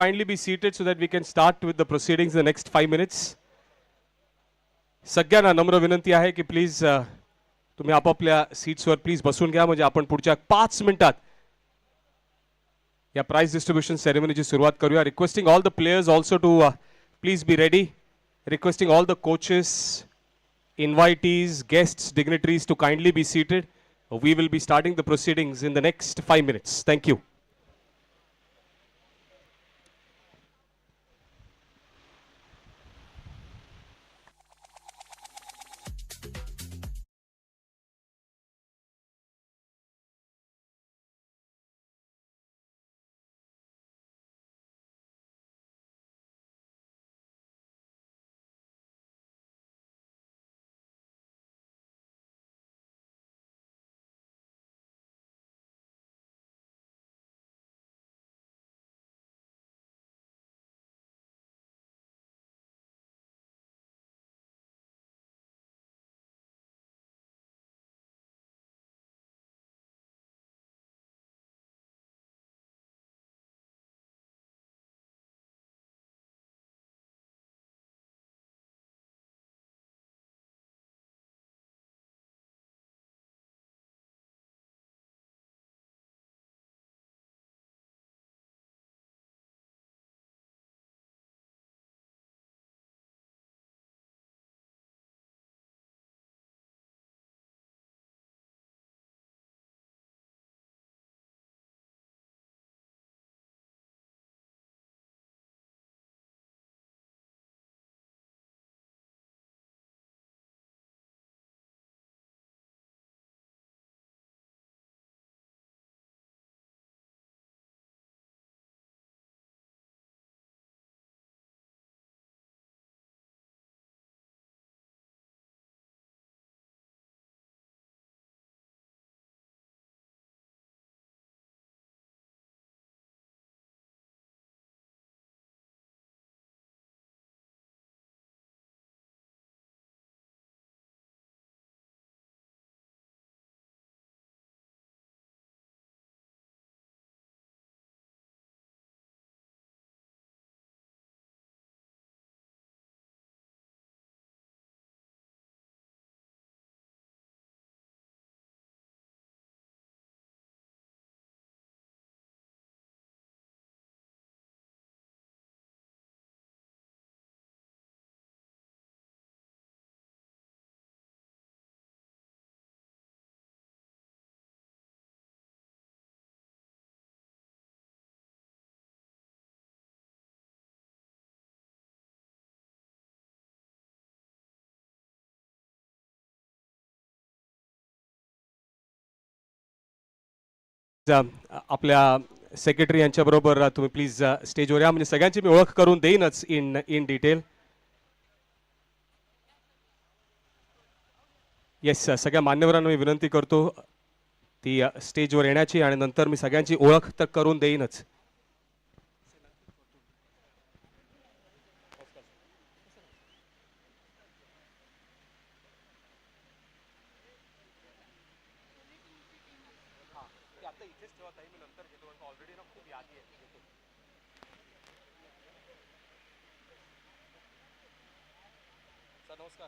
Kindly be seated so that we can start with the proceedings in the next 5 minutes. सगळ्यांना नम्र विनंती आहे की प्लीज तुम्ही आपापल्या सीट्सवर प्लीज बसून घ्या म्हणजे आपण पुढच्या 5 मिनिटात या प्राइज डिस्ट्रीब्यूशन सेरेमनीची सुरुवात करूया. Requesting all the players also to please be ready. Requesting all the coaches, invitees, guests, dignitaries to kindly be seated. We will be starting the proceedings in the next 5 minutes. Thank you. आपल्या secretary यांच्याबरोबर तुम्ही please स्टेजवर या म्हणजे सगळ्यांची मी ओळख करून देईनच in detail. Yes, सगळ्या मान्यवरांना मी विनंती करतो ती स्टेजवर येण्याची आणि नंतर मी सगळ्यांची ओळख तर करून देईनच. नमस्कार.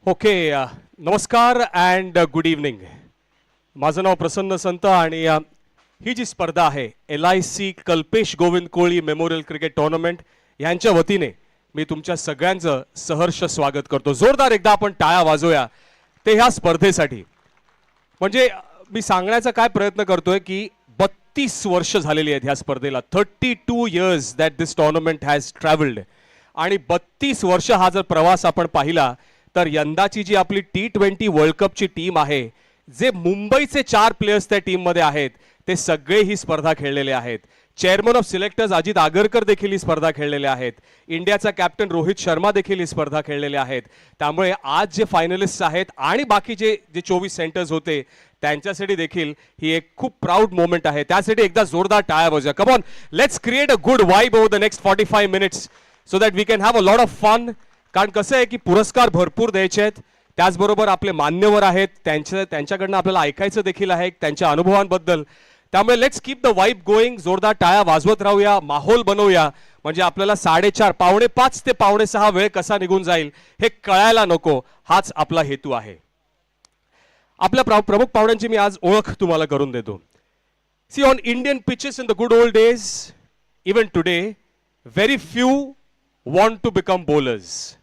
ओके, नमस्कार अँड गुड इव्हनिंग. माझं नाव प्रसन्न संत आणि ही जी स्पर्धा आहे LIC Kalpesh Govind Koli memorial cricket tournament यांच्या वतीने मी तुमच्या सगळ्यांचं सहर्ष स्वागत करतो. जोरदार एकदा आपण टाळ्या वाजवूया ते ह्या स्पर्धेसाठी. म्हणजे मी सांगण्याचा काय प्रयत्न करतोय की 32 वर्ष झालेली आहेत ह्या स्पर्धेला. 32 years that this tournament has travelled. आणि 32 वर्ष हा जर प्रवास आपण पाहिला तर यंदाची जी आपली T20 वर्ल्ड कपची टीम आहे, जे मुंबईचे 4 प्लेयर्स त्या टीममध्ये आहेत ते सगळे ही स्पर्धा खेळलेले आहेत. Chairman of selectors Ajit Agarkar देखील ही स्पर्धा खेळलेले आहेत. इंडियाचा कॅप्टन रोहित शर्मा देखील ही स्पर्धा खेळलेले आहेत. त्यामुळे आज जे फायनलिस्ट आहेत आणि बाकीचे जे 24 सेंटर्स होते त्यांच्यासाठी देखील ही एक खूप प्राऊड मोमेंट आहे. त्यासाठी एकदा जोरदार टाळ्या वाजवा. Come on, let's create a good vibe over the next 45 minutes so that we can have a lot of fun. कारण कसं आहे की पुरस्कार भरपूर द्यायचे आहेत, त्याचबरोबर आपले मान्यवर आहेत, त्यांच्याकडनं आपल्याला ऐकायचं देखील आहे त्यांच्या अनुभवांबद्दल. त्यामुळे let's keep the vibe going. जोरदार टाळ्या वाजवत राहूया, माहोल बनवूया, म्हणजे आपल्याला 4:30 5:45 ते 5:45 वेळ कसा निघून जाईल हे कळायला नको, हाच आपला हेतू आहे. आपल्या प्रमुख पाहुण्यांची मी आज ओळख तुम्हाला करून देतो. See, on Indian pitches in the good old days, even today, very few want to become bowlers.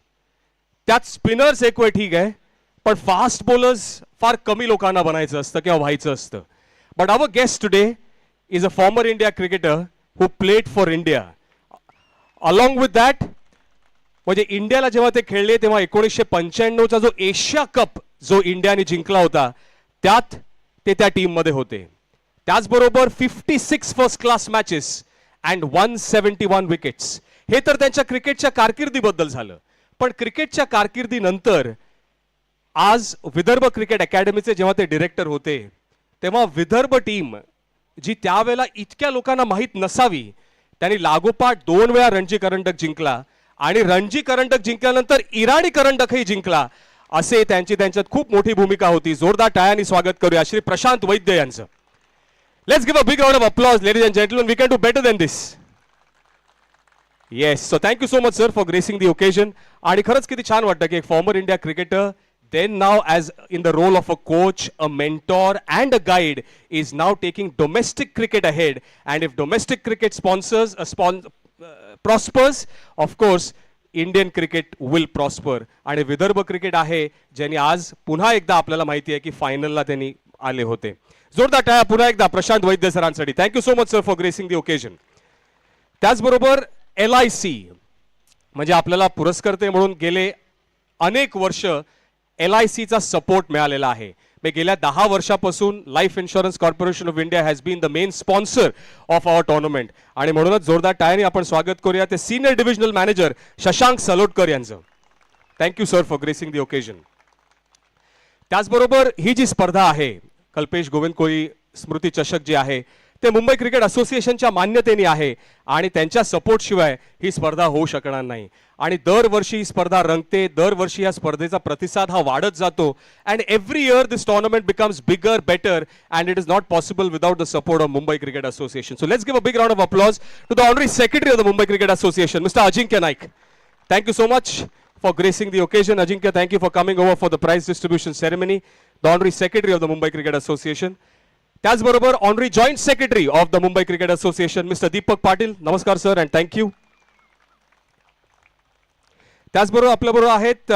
त्यात स्पिनर्स एक वेळ ठीक आहे, पण फास्ट बॉलर्स फार कमी लोकांना बनायचं असतं किंवा व्हायचं असतं. But our guest today is a former India cricketer who played for India. Along with that, म्हणजे इंडियाला जेव्हा ते खेळले तेव्हा 1995चा जो एशिया कप जो इंडियाने जिंकला होता, त्यात ते त्या टीममध्ये होते. त्याचबरोबर 56 first class matches and 171 wickets. हे तर त्यांच्या क्रिकेटच्या कारकिर्दीबद्दल झालं. पण क्रिकेटच्या कारकिर्दीनंतर आज विदर्भ क्रिकेट अकॅडमीचे जेव्हा ते डिरेक्टर होते, तेव्हा विदर्भ टीम जी त्यावेळेला इतक्या लोकांना माहीत नसावी, त्यांनी लागोपाठ 2 वेळा रणजी करंडक जिंकला आणि रणजी करंडक जिंकल्यानंतर इराणी करंडकही जिंकला. असे त्यांच्यात खूप मोठी भूमिका होती. जोरदार टाळ्यांनी स्वागत करूया श्री प्रशांत वैद्य यांचं. Let's give a big round of applause ladies and gentleman. We can do better than this. Yes, so thank you so much sir for gracing the occasion. आणि खरंच किती छान वाटतं की एक former India cricketer, then now as in the role of a coach, a mentor and a guide, is now taking domestic cricket ahead. And if domestic cricket prospers, of course Indian cricket will prosper. आणि Vidarbha cricket आहे ज्यांनी आज पुन्हा एकदा आपल्याला माहिती आहे की फायनलला त्यांनी आले होते. जोरदार टाळ्या पुन्हा एकदा प्रशांत वैद्य सरांसाठी. Thank you so much sir for gracing the occasion. त्याचबरोबर LIC, म्हणजे आपल्याला पुरस्कर्ते म्हणून गेले अनेक वर्ष LICचा सपोर्ट मिळालेला आहे. गेल्या 10 वर्षापासून life insurance corporation of India has been the main sponsor of our tournament. आणि म्हणूनच जोरदार टाळ्यांनी आपण स्वागत करूया ते senior divisional manager Shashank Salotkar यांचं. Thank you sir for gracing the occasion. त्याचबरोबर ही जी स्पर्धा आहे, कल्पेश गोविंद कोळी स्मृती चषक जे आहे, ते मुंबई क्रिकेट असोसिएशनच्या मान्यतेने आहे आणि त्यांच्या सपोर्ट शिवाय ही स्पर्धा होऊ शकणार नाही. आणि दरवर्षी ही स्पर्धा रंगते, दरवर्षी या स्पर्धेचा प्रतिसाद हा वाढत जातो. And every year this tournament becomes bigger, better, and it is not possible without the support of Mumbai cricket association. So let's give a big round of applause to the honorary secretary of the Mumbai cricket association, mister Ajinkya Naik. Thank you so much for gracing the occasion. Ajinkya, thank you for coming over for the prize distribution ceremony. The honorary secretary of the Mumbai Cricket Association. त्याचबरोबर honorary joint secretary of the Mumbai cricket association mister Deepak Patil. नमस्कार sir and thank you. त्याचबरोबर आपल्याबरोबर आहेत,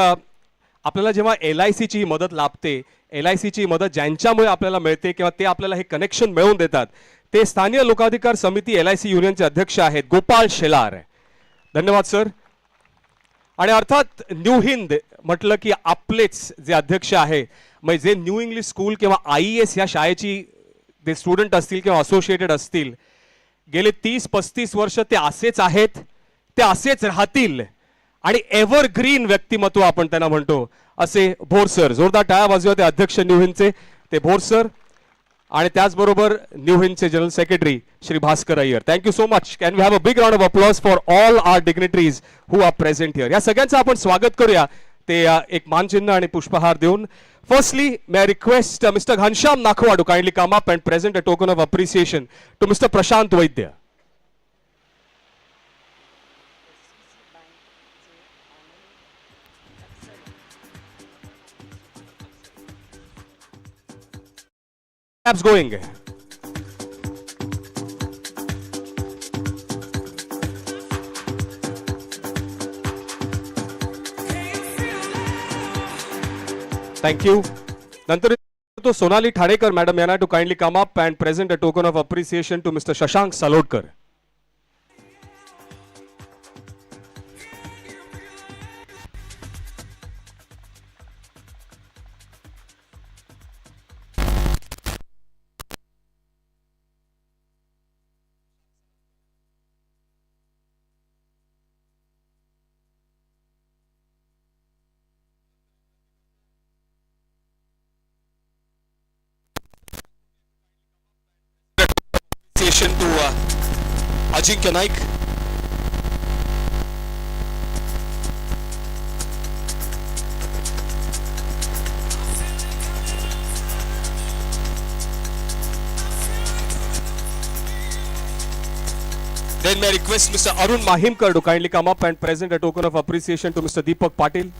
आपल्याला जेव्हा LICची मदत लाभते, LICची मदत ज्यांच्यामुळे आपल्याला मिळते किंवा ते आपल्याला हे कनेक्शन मिळवून देतात, ते स्थानिक लोकाधिकार समिती LIC युनियनचे अध्यक्ष आहेत गोपाल शेलार. धन्यवाद सर. आणि अर्थात न्यू हिंद म्हटलं की आपलेच जे अध्यक्ष आहे, म्हणजे जे न्यू इंग्लिश स्कूल किंवा IES या शाळेची ते स्टुडंट असतील किंवा असोसिएटेड असतील, गेले 30-35 वर्ष ते असेच आहेत, ते असेच राहतील आणि एव्हरग्रीन व्यक्तिमत्व आपण त्यांना म्हणतो असे भोर सर. जोरदार टाळ्या वाजवा ते अध्यक्ष न्यू हिंदचे, ते भोर सर. आणि त्याचबरोबर न्यू हिंदचे general secretary Shri Bhaskar Iyer. Thank you so much. Can we have a big round of applause for all our dignitaries who are present here. या सगळ्यांचं आपण स्वागत करूया ते एक मानचिन्ह आणि पुष्पहार देऊन. Firstly, may I request Mr. Ghanshyam Nakhwa to kindly come up and present a token of appreciation to Mr. Prashant Vaidya. Claps going. Thank you. नंतर तो सोनाली ठाणेकर मॅडम यांना to kindly come up and present a token of appreciation to mister Shashank Salotkar. appreciation to Ajinkya Naik. Then may I request Mr. Arun Mahimkar to kindly come up and present a token of appreciation to Mr. Deepak Patil.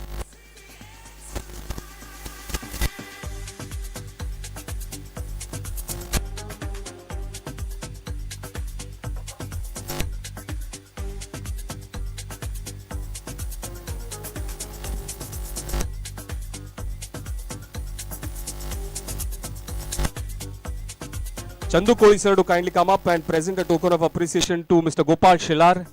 Chandu Koli sir to kindly come up and present a token of appreciation to Mr. Gopal Shilar.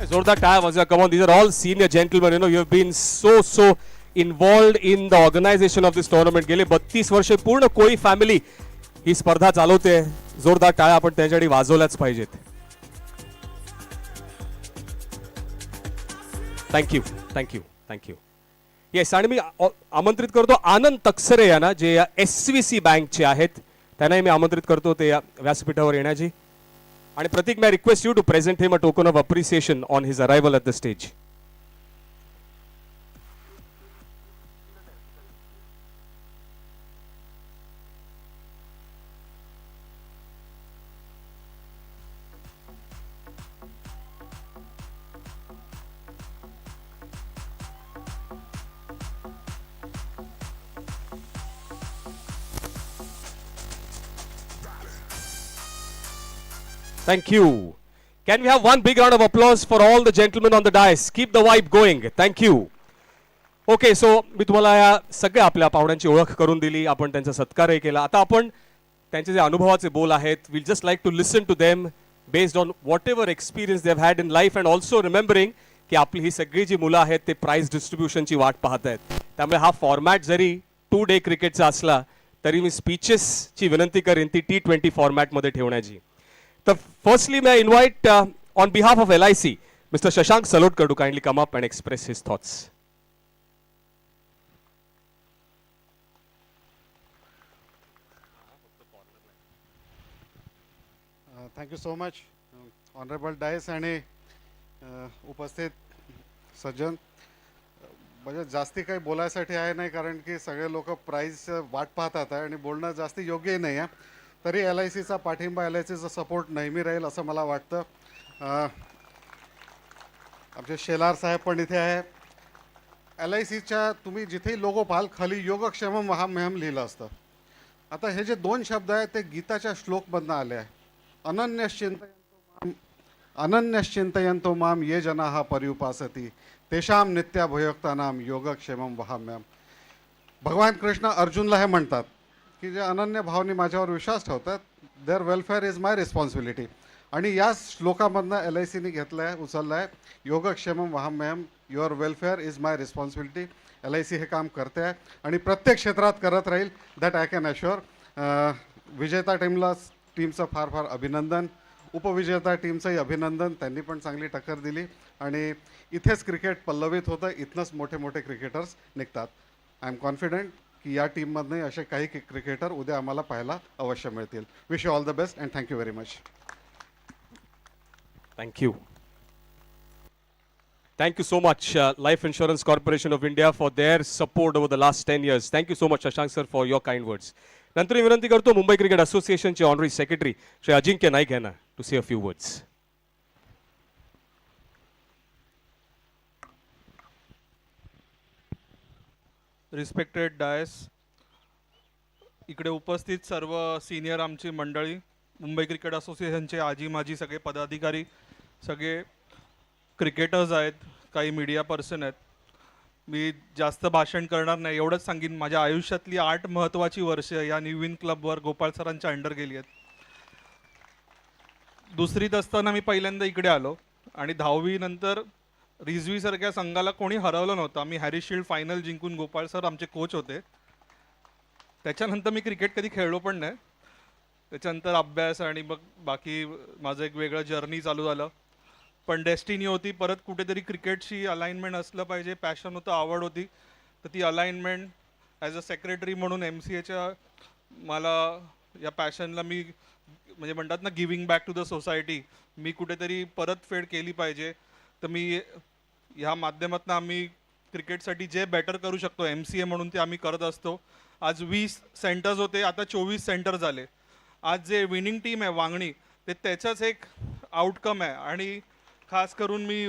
Zordar Taya Vazia, come on, these are all senior gentlemen. You know, you have been so involved in the organization of this tournament. गेले 32 वर्षे पूर्ण कोळी family ही स्पर्धा चालवते. जोरदार टाळ्या आपण त्याच्यासाठी वाजवल्याच पाहिजेत. थँक्यू. येस, आणि मी आमंत्रित करतो आनंद तक्सरे यांना, जे SVC बँकचे आहेत, त्यांनाही मी आमंत्रित करतो ते व्यासपीठावर येण्याची. आणि प्रतीक, may I request you to present him a token of appreciation on his arrival at the stage. Thank you. Can we have one big round of applause for all the gentlemen on the dais? Keep the vibe going. Thank you. Okay, so मी तुम्हाला या सगळ्या आपल्या पाहुण्यांची ओळख करून दिली, आपण त्यांचा सत्कारही केला. आता आपण त्यांचे जे अनुभवाचे बोल आहेत, we'll just like to listen to them based on whatever experience they've had in life, and also remembering की आपली ही सगळी जी मुलं आहेत ते प्राइज डिस्ट्रीब्युशनची वाट पाहत आहेत. त्यामुळे हा फॉर्मॅट जरी 2 डे क्रिकेटचा असला तरी मी स्पीचेसची विनंती करेन ती T20 फॉर्मॅटमध्ये ठेवण्याची. So firstly, may I invite on behalf of LIC, Mr. Shashank Salotkar to kindly come up and express his thoughts. Thank you so much, honorable Dais आणि उपस्थित सज्जन. म्हणजे जास्ती काही बोलायसाठी आहे नाही, कारण की सगळे लोक प्राइज वाट पाहतात आणि बोलणं जास्ती योग्यही नाही आहे. तरी LICचा पाठिंबा, LICचा सपोर्ट नेहमी राहील असं मला वाटतं. आमचे शेलार साहेब पण इथे आहे. LICच्या तुम्ही जिथेही लोगो पाहाल खाली योगक्षेमम वहाम्यहम लिहिलं असतं. आता हे जे 2 शब्द आहेत ते गीताच्या श्लोकमधनं आले आहे. अनन्यश्चिंतयन्तो माम ये जनाः पर्युपासति तेषां नित्याभयोक्तानां योगक्षेमम वहाम्यहम. भगवान कृष्ण अर्जुनला हे म्हणतात की जे अनन्य भावनी माझ्यावर विश्वास ठेवतात, their welfare is my responsibility. आणि या श्लोकामधनं LICने घेतलं आहे, उचललं आहे, योगक्षेमम वहाम्यहम, your welfare is my responsibility. LIC हे काम करते आहे आणि प्रत्येक क्षेत्रात करत राहील, दॅट आय कॅन अश्युअर. विजेता टीमचं फार फार अभिनंदन, उपविजेता टीमचंही अभिनंदन, त्यांनी पण चांगली टक्कर दिली आणि इथेच क्रिकेट पल्लवित होतं, इथनंच मोठे मोठे क्रिकेटर्स निघतात. आय एम कॉन्फिडंट की या टीममधनं असे काही क्रिकेटर उद्या आम्हाला पाहायला अवश्य मिळतील. Wish you all the best and thank you very much. Thank you so much, Life Insurance Corporation of India, for their support over the last 10 years. Thank you so much, Shashank sir, for your kind words. नंतर मी विनंती करतो Mumbai cricket असोसिएशनचे honorary secretary Shri Ajinkya Naik यांना to say a few words. Respected dais, इकडे उपस्थित सर्व senior आमची मंडळी, मुंबई क्रिकेट असोसिएशनचे आजी माजी सगळे पदाधिकारी, सगळे क्रिकेटर्स आहेत, काही मीडिया पर्सन आहेत. मी जास्त भाषण करणार नाही, एवढंच सांगीन माझ्या आयुष्यातली 8 महत्त्वाची वर्ष या न्यूविन क्लबवर गोपाळ सरांच्या अंडर गेली आहेत. दुसरीत असताना मी पहिल्यांदा इकडे आलो आणि 10वी नंतर रिझवी सारख्या संघाला कोणी हरवलं नव्हतं. आम्ही हॅरी शिल्ड फायनल जिंकून गोपाळ सर आमचे कोच होते. त्याच्यानंतर मी क्रिकेट कधी खेळलो पण नाही. त्याच्यानंतर अभ्यास आणि मग बाकी माझं एक वेगळं जर्नी चालू झालं. पण डेस्टिनी होती. परत कुठेतरी क्रिकेटशी अलाइनमेंट असलं पाहिजे, पॅशन होतं, आवड होती. तर ती अलाइनमेंट ॲज अ सेक्रेटरी म्हणून MCAच्या मला या पॅशनला मी म्हणजे म्हणतात ना giving back to the society, मी कुठेतरी परतफेड केली पाहिजे. तर मी ह्या माध्यमातून आम्ही क्रिकेटसाठी जे बेटर करू शकतो MCA म्हणून ते आम्ही करत असतो. आज 20 सेंटर्स होते, आता 24 सेंटर झाले. आज जे विनिंग टीम आहे वांगणी, ते त्याचाच एक आउटकम आहे. आणि खास करून मी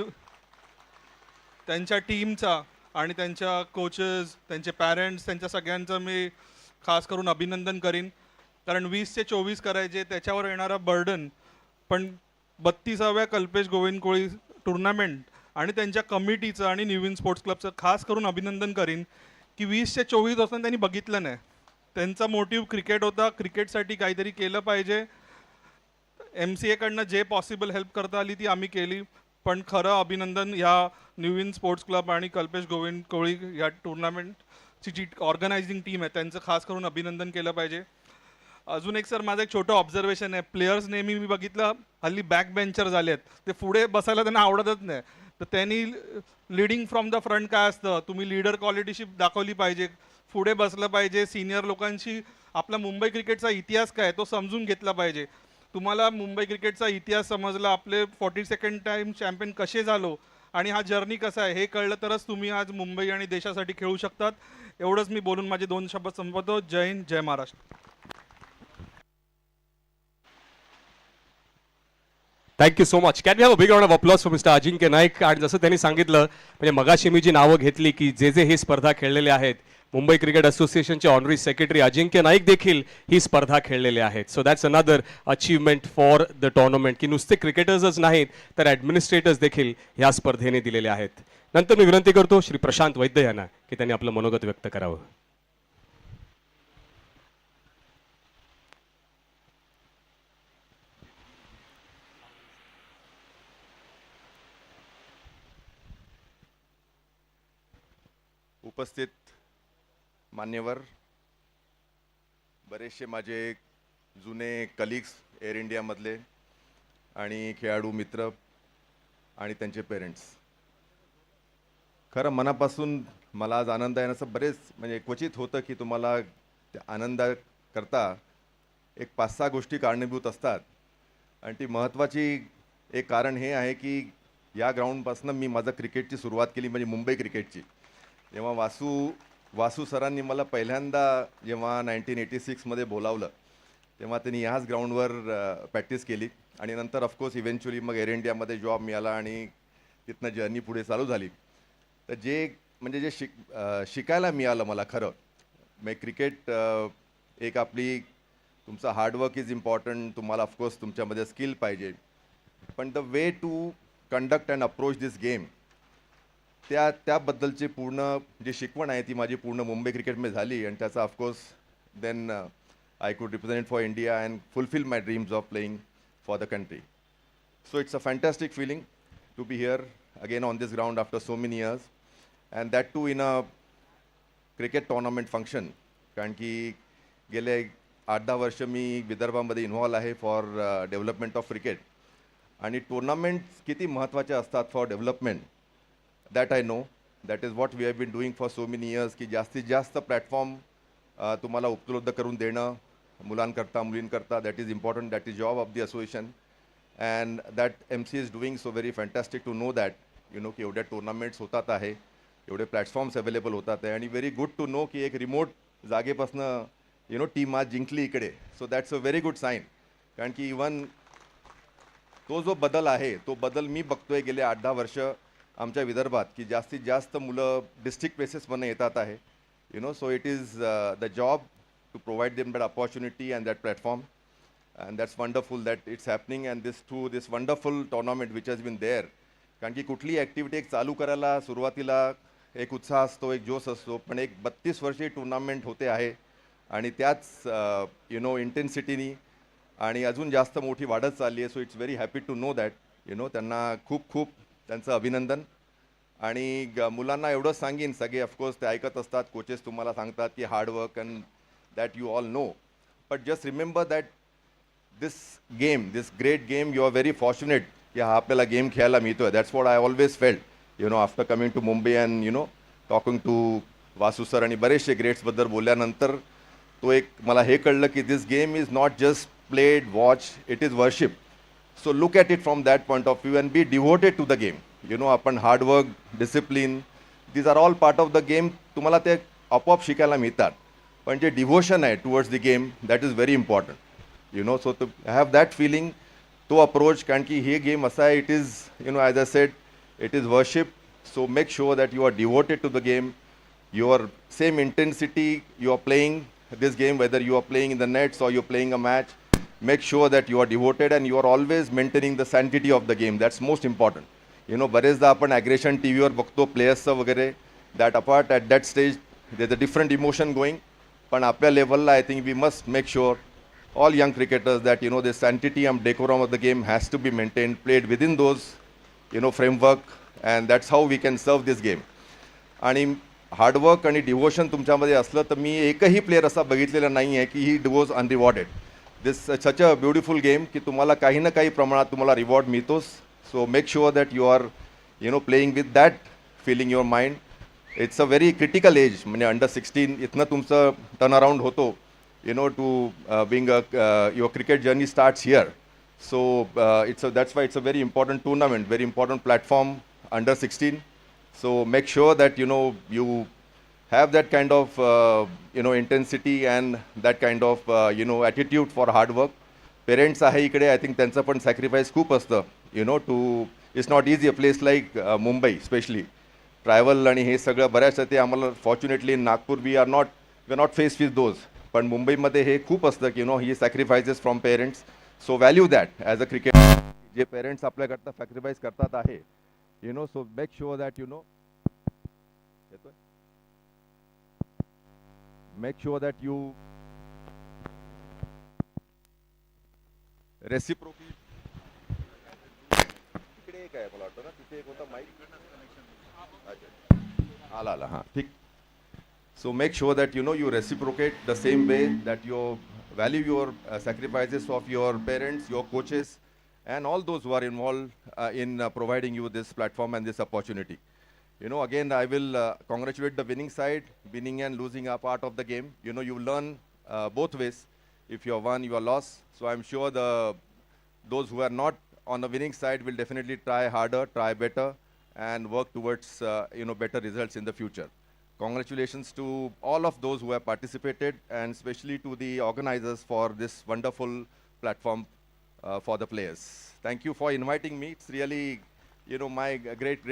त्यांच्या टीमचा आणि त्यांच्या कोचेस, त्यांचे पॅरेंट्स, त्यांच्या सगळ्यांचं मी खास करून अभिनंदन करीन. कारण 20 ते 24 करायचे, त्याच्यावर येणारा बर्डन. पण 32व्या कल्पेश गोविंद कोळी टुर्नामेंट आणि त्यांच्या कमिटीचं आणि न्यूविन स्पोर्ट्स क्लबचं खास करून अभिनंदन करीन की 20 ते 24 असताना त्यांनी बघितलं नाही. त्यांचा मोटिव्ह क्रिकेट होता, क्रिकेटसाठी काहीतरी केलं पाहिजे. MCA कडनं जे पॉसिबल हेल्प करता आली ती आम्ही केली. पण खरं अभिनंदन या न्यूविन स्पोर्ट्स क्लब आणि कल्पेश गोविंद कोळी या टुर्नामेंटची जी ऑर्गनायझिंग टीम आहे त्यांचं खास करून अभिनंदन केलं पाहिजे. अजून एक सर माझं एक छोटं ऑब्झर्वेशन आहे. प्लेयर्स नेहमी मी बघितलं हल्ली बॅक बेंचर झाले आहेत, ते पुढे बसायला त्यांना आवडतच नाही. तर त्यांनी लिडिंग फ्रॉम द फ्रंट काय असतं, तुम्ही लीडर क्वालिटीशिप दाखवली पाहिजे, पुढे बसलं पाहिजे, सिनियर लोकांशी आपला मुंबई क्रिकेटचा इतिहास काय तो समजून घेतला पाहिजे. तुम्हाला मुंबई क्रिकेटचा इतिहास समजला, आपले 42nd टाइम चॅम्पियन कसे झालो आणि हा जर्नी कसा आहे हे कळलं तरच तुम्ही आज मुंबई आणि देशासाठी खेळू शकतात. एवढंच मी बोलून माझे 2 शब्द संपवतो. जय हिंद, जय Maharashtra. Thank you so much. Can we have a big round of applause for mister Ajinkya Naik. आणि जसं त्यांनी सांगितलं, म्हणजे मगाशी मी जी नावं घेतली की जे जे ही स्पर्धा खेळलेले आहेत, मुंबई क्रिकेट असोसिएशनचे ऑनरी सेक्रेटरी अजिंक्य नाईक देखील ही स्पर्धा खेळलेले आहेत. So that's another achievement for the tournament की नुसते क्रिकेटर्सच नाहीत तर ॲडमिनिस्ट्रेटर्स देखील ह्या स्पर्धेने दिलेले आहेत. नंतर मी विनंती करतो श्री प्रशांत वैद्य यांना की त्यांनी आपलं मनोगत व्यक्त करावं. उपस्थित मान्यवर, बरेचसे माझे जुने कलिग्स एअर इंडियामधले आणि खेळाडू मित्र आणि त्यांचे पेरेंट्स, खरं मनापासून मला आज आनंद आहे. असं बरेच म्हणजे क्वचित होतं की तुम्हाला आनंदाकरता एक 5-6 गोष्टी कारणीभूत असतात. आणि ती महत्त्वाची एक कारण हे आहे की या ग्राउंडपासून मी माझं क्रिकेटची सुरुवात केली, म्हणजे मुंबई क्रिकेटची. जेव्हा वासू सरांनी मला पहिल्यांदा जेव्हा 1986मध्ये बोलावलं, तेव्हा त्यांनी ह्याच ग्राउंडवर प्रॅक्टिस केली. आणि नंतर ऑफकोर्स इव्हेंच्युअली मग एअर इंडियामध्ये जॉब मिळाला आणि तिथनं जर्नी पुढे चालू झाली. तर जे शिकायला मिळालं मला खरं, म्हणजे क्रिकेट एक आपली तुमचं हार्डवर्क इज इम्पॉर्टंट, तुम्हाला ऑफकोर्स तुमच्यामध्ये स्किल पाहिजे, पण the way to conduct and approach this game त्याबद्दलची पूर्ण जी शिकवण आहे ती माझी पूर्ण मुंबई क्रिकेटमध्ये झाली. आणि त्याचा of course then I could represent for India and fulfil my dreams of playing for the country. So it's a fantastic feeling to be here again on this ground after so many years, and that too in a cricket tournament function. कारण की गेले 8-10 वर्ष मी विदर्भामध्ये involve आहे for development of cricket. आणि tournaments किती महत्त्वाचे असतात for development, that I know. That is what we have been doing for so many years की जास्तीत जास्त प्लॅटफॉर्म तुम्हाला उपलब्ध करून देणं मुलांकरता मुलींकरता, that is important, that is job of the association. And that MCA is doing so very fantastic to know that की एवढ्या टुर्नामेंट्स होतात आहे, एवढे प्लॅटफॉर्म्स अवेलेबल होतात आहे. आणि व्हेरी गुड टू नो की एक रिमोट जागेपासनं टीम आज जिंकली इकडे. So that's a very good sign. कारण की इवन तो जो बदल आहे तो बदल मी बघतोय गेले 8-10 वर्ष आमच्या विदर्भात की जास्तीत जास्त मुलं डिस्ट्रिक्ट बेसिसमधनं येतात आहे. So it is the job to provide them that opportunity and that platform, and that's wonderful that it's happening and this wonderful tournament which has been there. कारण की कुठली ॲक्टिव्हिटी एक चालू करायला सुरुवातीला एक उत्साह असतो, एक जोश असतो, पण एक 32 वर्षीय टुर्नामेंट होते आहे आणि त्याच इंटेन्सिटीनी आणि अजून जास्त मोठी वाढत चालली आहे. So it's very happy to know that. त्यांना खूप खूप त्यांचं अभिनंदन. आणि मुलांना एवढंच सांगीन, सगळे ऑफकोर्स ते ऐकत असतात, कोचेस तुम्हाला सांगतात की hard work and that you all know, but just remember that this great game, you are very fortunate की हा आपल्याला गेम खेळायला मिळतोय. That's what I always felt after coming to Mumbai and talking to Vasu sir आणि बरेचसे ग्रेट्सबद्दल बोलल्यानंतर तो एक मला हे कळलं की this game is not just played watch, it is worship. So look at it from that point of view and be devoted to the game. आपण hard work, discipline, these are all part of the game. तुम्हाला ते आपोआप शिकायला मिळतात. पण जे devotion आहे towards the game that is very important. So to have that feeling, तो अप्रोच, कारण की हे गेम असा आहे, it is as I said, it is worship. So make sure that you are devoted to the game. Your same intensity you are playing this game, whether you are playing in the nets or you're playing a match, make sure that you are devoted and you are always maintaining the sanctity of the game. That's most important. बरेचदा आपण aggression T व्हीवर बघतो प्लेयर्सचं वगैरे, that apart at that stage there a different emotion going. पण आपल्या लेवलला I think we must make sure, all young cricketers, that the sanctity and decorum of the game has to be maintained, played within those framework, and that's how we can serve this game. आणि hard work आणि devotion तुमच्यामध्ये असलं तर मी एकही player असा बघितलेला नाही आहे की he goes unrewarded. This such a beautiful game की तुम्हाला काही ना काही प्रमाणात तुम्हाला रिवॉर्ड मिळतोच. So make sure that you are playing with that feeling your mind. It's a very critical age, म्हणजे अंडर 16 इथनं तुमचं टर्न अराउंड होतो to being your cricket journey starts here. So that's why it's a very important tournament, very important platform, under 16. So make sure that you have that kind of intensity and that kind of attitude for hard work. Parents आहे इकडे, I think त्यांचं पण sacrifice खूप असतं. Too it's not easy. A place like Mumbai specially travel आणि हे सगळं बऱ्याचशा ते आम्हाला fortunately in Nagpur we are not face with those. पण मुंबईमध्ये हे खूप असतं की ही sacrifices from parents. So value that as a cricket. जे पेरेंट्स आपल्याकरता सॅक्रिफाईस करतात आहे, so make sure that make sure that you reciprocate. इकडे एक आहे मला वाटतं ना, तिथे एक होता माईक. आला हां ठीक. So make sure that you reciprocate the same way, that you value your sacrifices of your parents, your coaches, and all those who are involved in providing you this platform and this opportunity. Again, I will congratulate the winning side. Winning and losing are part of the game. You learn both ways. If you are won, you are lost. So I'm sure those who are not on the winning side will definitely try harder, try better, and work towards better results in the future. Congratulations to all of those who have participated, and especially to the organizers for this wonderful platform for the players. Thank you for inviting me. It's really, my great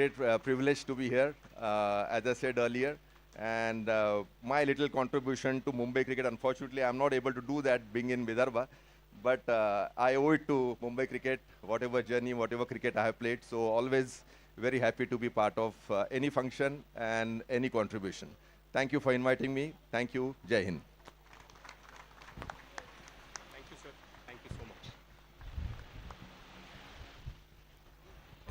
privilege to be here, as I said earlier. And my little contribution to Mumbai cricket, unfortunately, I'm not able to do that being in Vidarbha. But I owe it to Mumbai cricket, whatever journey, whatever cricket I have played. So always very happy to be part of any function and any contribution. Thank you for inviting me. Thank you. Jai Hind.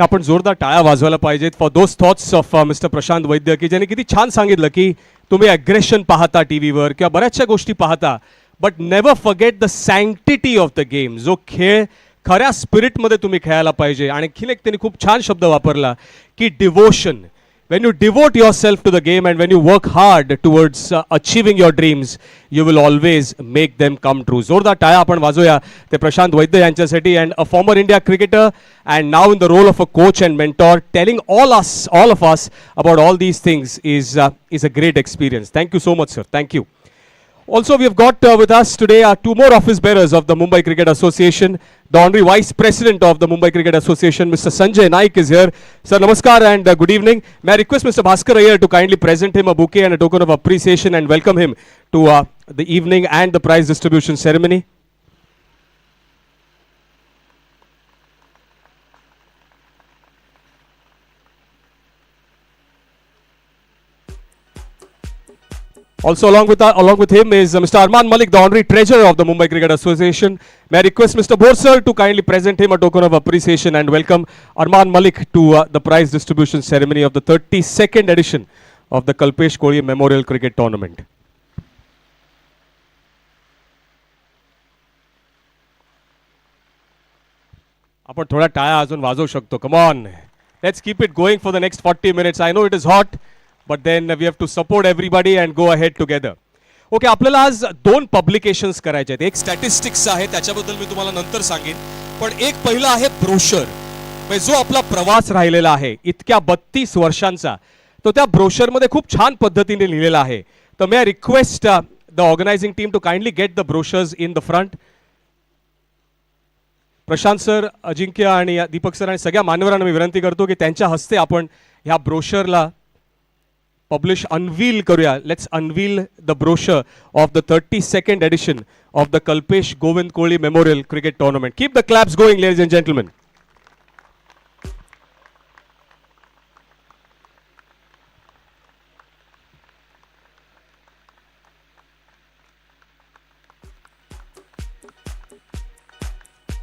आपण जोरदार टाळ्या वाजवायला पाहिजेत for those thoughts of mister Prashant Vaidya, की ज्याने किती छान सांगितलं की तुम्ही ॲग्रेशन पाहता टी व्हीवर किंवा बऱ्याचशा गोष्टी पाहता, but never forget the sanctity of the game. जो खेळ खऱ्या स्पिरिटमध्ये तुम्ही खेळायला पाहिजे. आणखीन एक त्यांनी खूप छान शब्द वापरला की devotion. When you devote yourself to the game and when you work hard towards achieving your dreams, you will always make them come true. जोरदार टाळ्या आपण वाजवूया ते प्रशांत वैद्य यांच्यासाठी. And a former India cricketer and now in the role of a coach and mentor, telling all of us about all these things is a great experience. Thank you so much, sir. Thank you. Also, we have got with us today two more office bearers of the Mumbai Cricket Association. The Honorary Vice President of the Mumbai Cricket Association, Mr. Sanjay Naik, is here. Sir, namaskar and good evening. May I request Mr. Bhaskar Iyer to kindly present him a bouquet and a token of appreciation and welcome him to the evening and the prize distribution ceremony. Also along with him is Mr. Arman Malik, the Honorary Treasurer of the Mumbai Cricket Association. May I request Mr. Borsar to kindly present him a token of appreciation and welcome Arman Malik to the prize distribution ceremony of the 32nd edition of the Kalpesh Kohli Memorial Cricket Tournament. आपण थोड्या टाळ्या अजून वाजवू शकतो. Come on, let's keep it going for the next 40 minutes. I know it is hot, but then we have to support everybody and go ahead together. Okay, आपल्याला आज 2 publications करायचे आहेत. एक स्टॅटिस्टिक्स आहे, त्याच्याबद्दल मी तुम्हाला नंतर सांगेन, पण एक पहिला आहे ब्रोशर. जो आपला प्रवास राहिलेला आहे इतक्या 32 वर्षांचा, तो त्या ब्रोशरमध्ये खूप छान पद्धतीने लिहिलेला आहे. तर may I request the organising team to kindly get the brochures in the front. Prashant sir, Ajinkya आणि दीपक सर आणि सगळ्या मान्यवरांना मी विनंती करतो की त्यांच्या हस्ते आपण ह्या ब्रोशरला पब्लिश अनवील करूया. Let's unveil the brochure of the 32nd edition of the Kalpesh Govind Koli memorial cricket tournament. Keep the claps going ladies and gentlemen.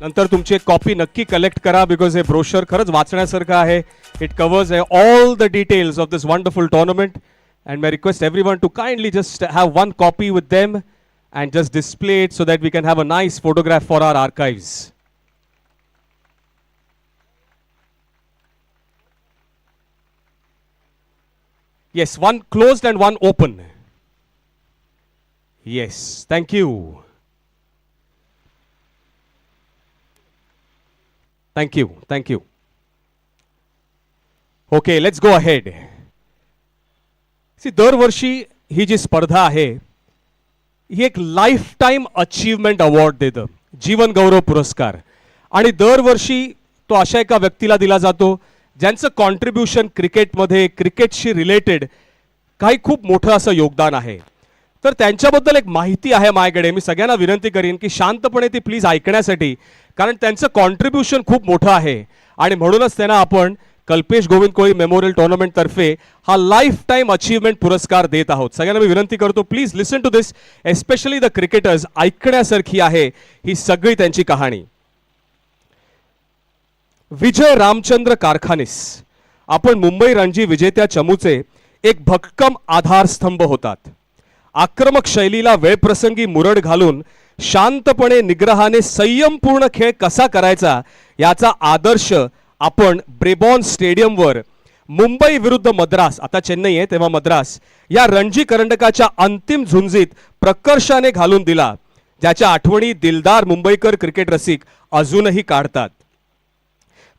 नंतर तुमची एक कॉपी नक्की कलेक्ट करा, बिकॉज हे ब्रोशर खरंच वाचण्यासारखं आहे. It covers all the details of this wonderful tournament and my request everyone to kindly just have one copy with them and just display it so that we can have a nice photograph for our archives. Yes, one closed and one open. Yes, thank you. Thank you, thank you. Okay, let's go ahead. See, दरवर्षी ही जी स्पर्धा आहे ही एक life time achievement award देतं, जीवन गौरव पुरस्कार. आणि दरवर्षी तो अशा एका व्यक्तीला दिला जातो ज्यांचं कॉन्ट्रीब्युशन क्रिकेटमध्ये, क्रिकेटशी रिलेटेड काही खूप मोठं असं योगदान आहे. तर त्यांच्याबद्दल एक माहिती आहे माझ्याकडे. मी सगळ्यांना विनंती करीन की शांतपणे ती प्लीज ऐकण्यासाठी, कारण त्यांचं कॉन्ट्रीब्युशन खूप मोठं आहे आणि म्हणूनच त्यांना आपण कल्पेश गोविंद कोळी मेमोरियल टुर्नामेंट तर्फे हा लाईफ टाइम अचीवमेंट पुरस्कार देत आहोत. सगळ्यांना मी विनंती करतो, please listen to this, especially the cricketers. ऐकण्यासारखी आहे ही सगळी त्यांची कहाणी. विजय रामचंद्र कारखानीस आपण मुंबई रणजी विजेत्या चमूचे एक भक्कम आधारस्तंभ होतात. आक्रमक शैलीला वेळप्रसंगी मुरड घालून शांतपणे निग्रहाने संयमपूर्ण खेळ कसा करायचा याचा आदर्श आपण ब्रेबॉर्न स्टेडियमवर मुंबई विरुद्ध मद्रास, आता चेन्नई आहे तेव्हा मद्रास, या रणजी करंडकाच्या अंतिम झुंजीत प्रकर्षाने घालून दिला, ज्याच्या आठवणी दिलदार मुंबईकर क्रिकेट रसिक अजूनही काढतात.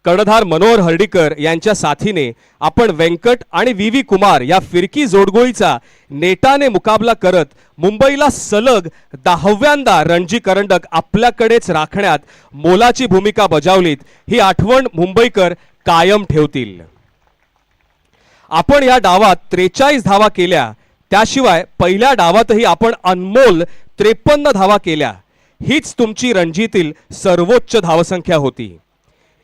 कर्णधार मनोहर हर्डीकर यांच्या साथीने आपण व्यंकट आणि व्ही व्ही कुमार या फिरकी जोडगोळीचा नेटाने मुकाबला करत मुंबईला सलग 10व्यांदा रणजी करंडक आपल्याकडेच राखण्यात मोलाची भूमिका बजावलीत. ही आठवण मुंबईकर कायम ठेवतील. आपण या डावात 43 धावा केल्या, त्याशिवाय पहिल्या डावातही आपण अनमोल 53 धावा केल्या. हीच तुमची रणजीतील सर्वोच्च धावसंख्या होती.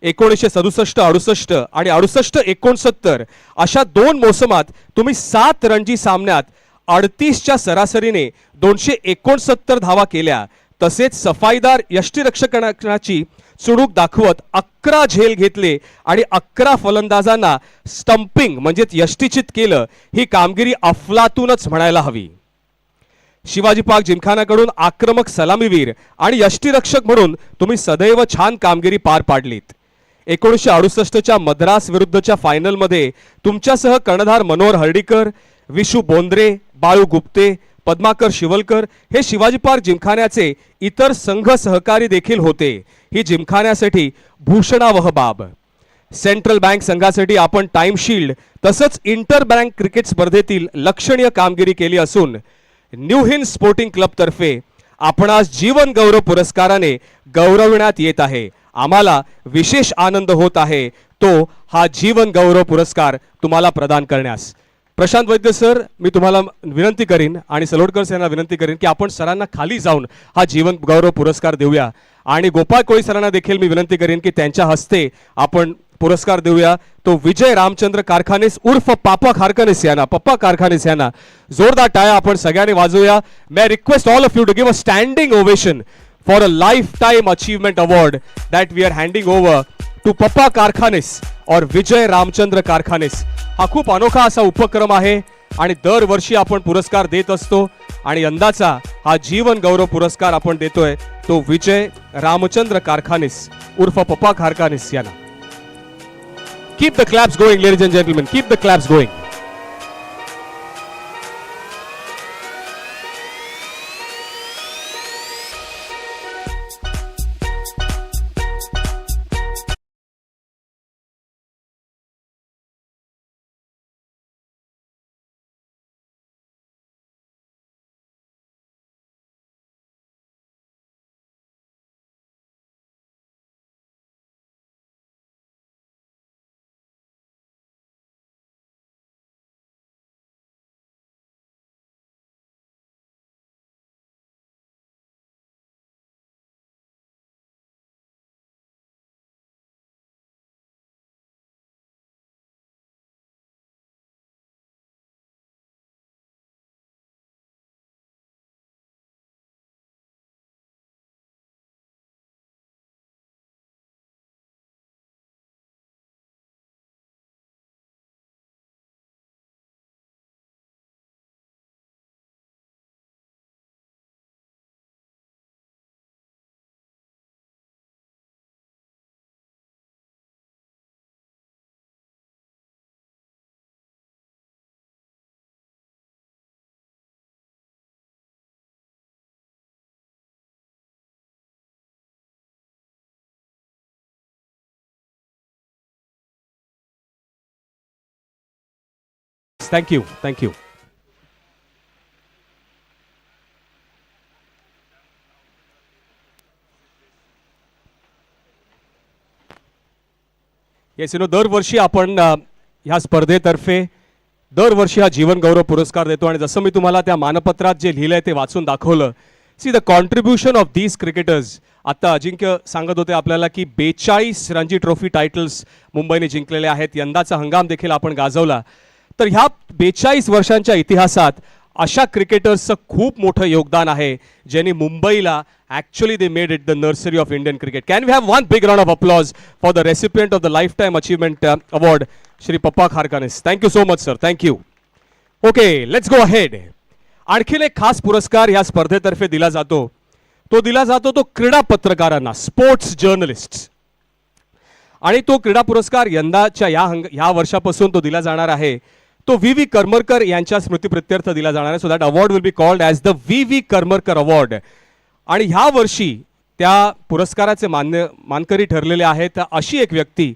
1967-68 आणि 68-69 अशा 2 मोसमात तुम्ही 7 रणजी सामन्यात 38च्या सरासरीने 269 धावा केल्या. तसेच सफाईदार यष्टीरक्षकाची चुणूक दाखवत 11 झेल घेतले आणि 11 फलंदाजांना स्टंपिंग म्हणजेच यष्टीचित केलं. ही कामगिरी अफलातूनच म्हणायला हवी. शिवाजी पार्क जिमखानाकडून आक्रमक सलामीवीर आणि यष्टीरक्षक म्हणून तुम्ही सदैव छान कामगिरी पार पाडलीत. 1968च्या मद्रास विरुद्धच्या फायनलमध्ये तुमच्यासह कर्णधार मनोहर हर्डीकर, विशू बोंद्रे, बाळू गुप्ते, पद्माकर शिवलकर हे शिवाजी पार्क जिमखान्याचे इतर संघ सहकारी देखील होते. ही जिमखान्यासाठी भूषणावह बाब. सेंट्रल बँक संघासाठी आपण टाइमशील्ड तसंच इंटर बँक क्रिकेट स्पर्धेतील लक्षणीय कामगिरी केली असून न्यू हिंद स्पोर्टिंग क्लब तर्फे आपणास जीवन गौरव पुरस्काराने गौरवण्यात येत आहे. आम्हाला विशेष आनंद होत आहे तो हा जीवन गौरव पुरस्कार तुम्हाला प्रदान करण्यास. प्रशांत वैद्य सर, मी तुम्हाला विनंती करीन आणि सलोडकर यांना विनंती करीन की आपण सरांना खाली जाऊन हा जीवन गौरव पुरस्कार देऊया. आणि गोपाळ कोळी सरांना देखील मी विनंती करीन की त्यांच्या हस्ते आपण पुरस्कार देऊया. तो विजय रामचंद्र कारखानीस उर्फ पापा कारखानीस यांना, पप्पा कारखानीस यांना जोरदार टाळ्या आपण सगळ्यांनी वाजवूया. May request all of you to give a standing ovation for a lifetime achievement award that we are handing over to Papa Karkhanis or Vijay Ramchandra Karkhanis. हा खूप अनोखा असा उपक्रम आहे आणि दरवर्षी आपण पुरस्कार देत असतो आणि यंदाचा हा जीवन गौरव पुरस्कार आपण देतोय तो विजय रामचंद्र कारखानीस उर्फ पप्पा कारखानीस यांना. Keep the claps going ladies and gentleman, keep the claps going. Thank you thank you. Yes दरवर्षी आपण ह्या स्पर्धेतर्फे दरवर्षी हा जीवन गौरव पुरस्कार देतो आणि जसं मी तुम्हाला त्या मानपत्रात जे लिहिलंय ते वाचून दाखवलं. See the contribution of these cricketers. आता अजिंक्य सांगत होते आपल्याला की 42 रणजी ट्रॉफी टायटल्स मुंबईने जिंकलेले आहेत. यंदाचा हंगाम देखील आपण गाजवला. तर ह्या 42 वर्षांच्या इतिहासात अशा क्रिकेटर्सचं खूप मोठं योगदान आहे ज्यांनी मुंबईला actually they made it the nursery of Indian cricket. Can we have one big round of applause for the recipient of the life time achievement award Shri Pappa Kharkhanis. Thank you so much sir, thank you. Okay, let's go ahead. आणखीन एक खास पुरस्कार ह्या स्पर्धेतर्फे दिला जातो. तो दिला जातो तो क्रीडा पत्रकारांना, स्पोर्ट्स जर्नलिस्ट. आणि तो क्रीडा पुरस्कार यंदाच्या ह्या वर्षापासून तो दिला जाणार आहे. तो व्ही करमरकर यांच्या स्मृतीप्रित्यर्थ दिला जाणार आहे. So that award will be called as the V Karmarkar award. आणि ह्या वर्षी त्या पुरस्काराचे मानकरी ठरलेले आहेत अशी एक व्यक्ती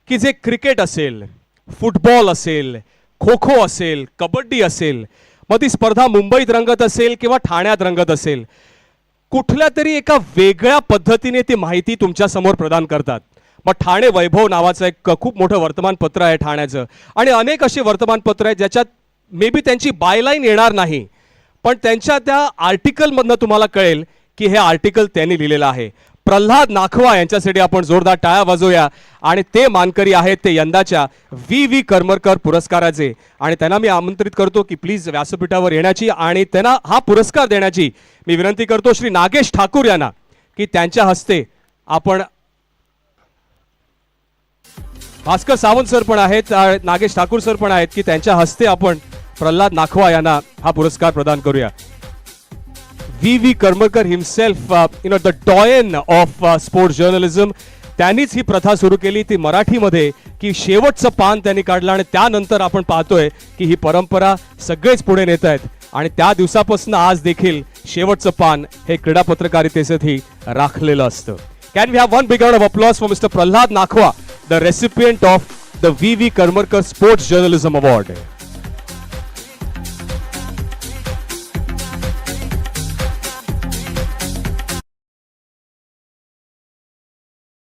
की जे क्रिकेट असेल, फुटबॉल असेल, खो खो असेल, कबड्डी असेल, मग ती स्पर्धा मुंबईत रंगत असेल किंवा ठाण्यात रंगत असेल, कुठल्या तरी एका वेगळ्या पद्धतीने ती माहिती तुमच्या समोर प्रदान करतात. मग ठाणे वैभव नावाचं एक खूप मोठं वर्तमानपत्र आहे ठाण्याचं. आणि अनेक अशी वर्तमानपत्र आहेत ज्याच्यात मे बी त्यांची बायलाईन येणार नाही, पण त्यांच्या त्या आर्टिकलमधनं तुम्हाला कळेल की हे आर्टिकल त्यांनी लिहिलेलं आहे. प्रल्हाद नाखवा यांच्यासाठी आपण जोरदार टाळ्या वाजवूया. आणि ते मानकरी आहेत ते यंदाच्या व्ही करमरकर पुरस्काराचे. आणि त्यांना मी आमंत्रित करतो की प्लीज व्यासपीठावर येण्याची आणि त्यांना हा पुरस्कार देण्याची मी विनंती करतो श्री नागेश ठाकूर यांना की त्यांच्या हस्ते आपण. भास्कर सावंत सर पण आहेत, नागेश ठाकूर सर पण आहेत की त्यांच्या हस्ते आपण प्रल्हाद नाखवा यांना हा पुरस्कार प्रदान करूया. V Karmarkar himself, the डॉयन of sports journalism. त्यांनीच ही प्रथा सुरू केली ती मराठीमध्ये की शेवटचं पान त्यांनी काढलं आणि त्यानंतर आपण पाहतोय की ही परंपरा सगळेच पुढे नेत आहेत. आणि त्या दिवसापासून आज देखील शेवटचं पान हे क्रीडा पत्रकारितेसाठी राखलेलं असतं. Can we have one big round of applause for mister Pralhad Nakhwa, the recipient of the V Karmarkar Sports Journalism Award.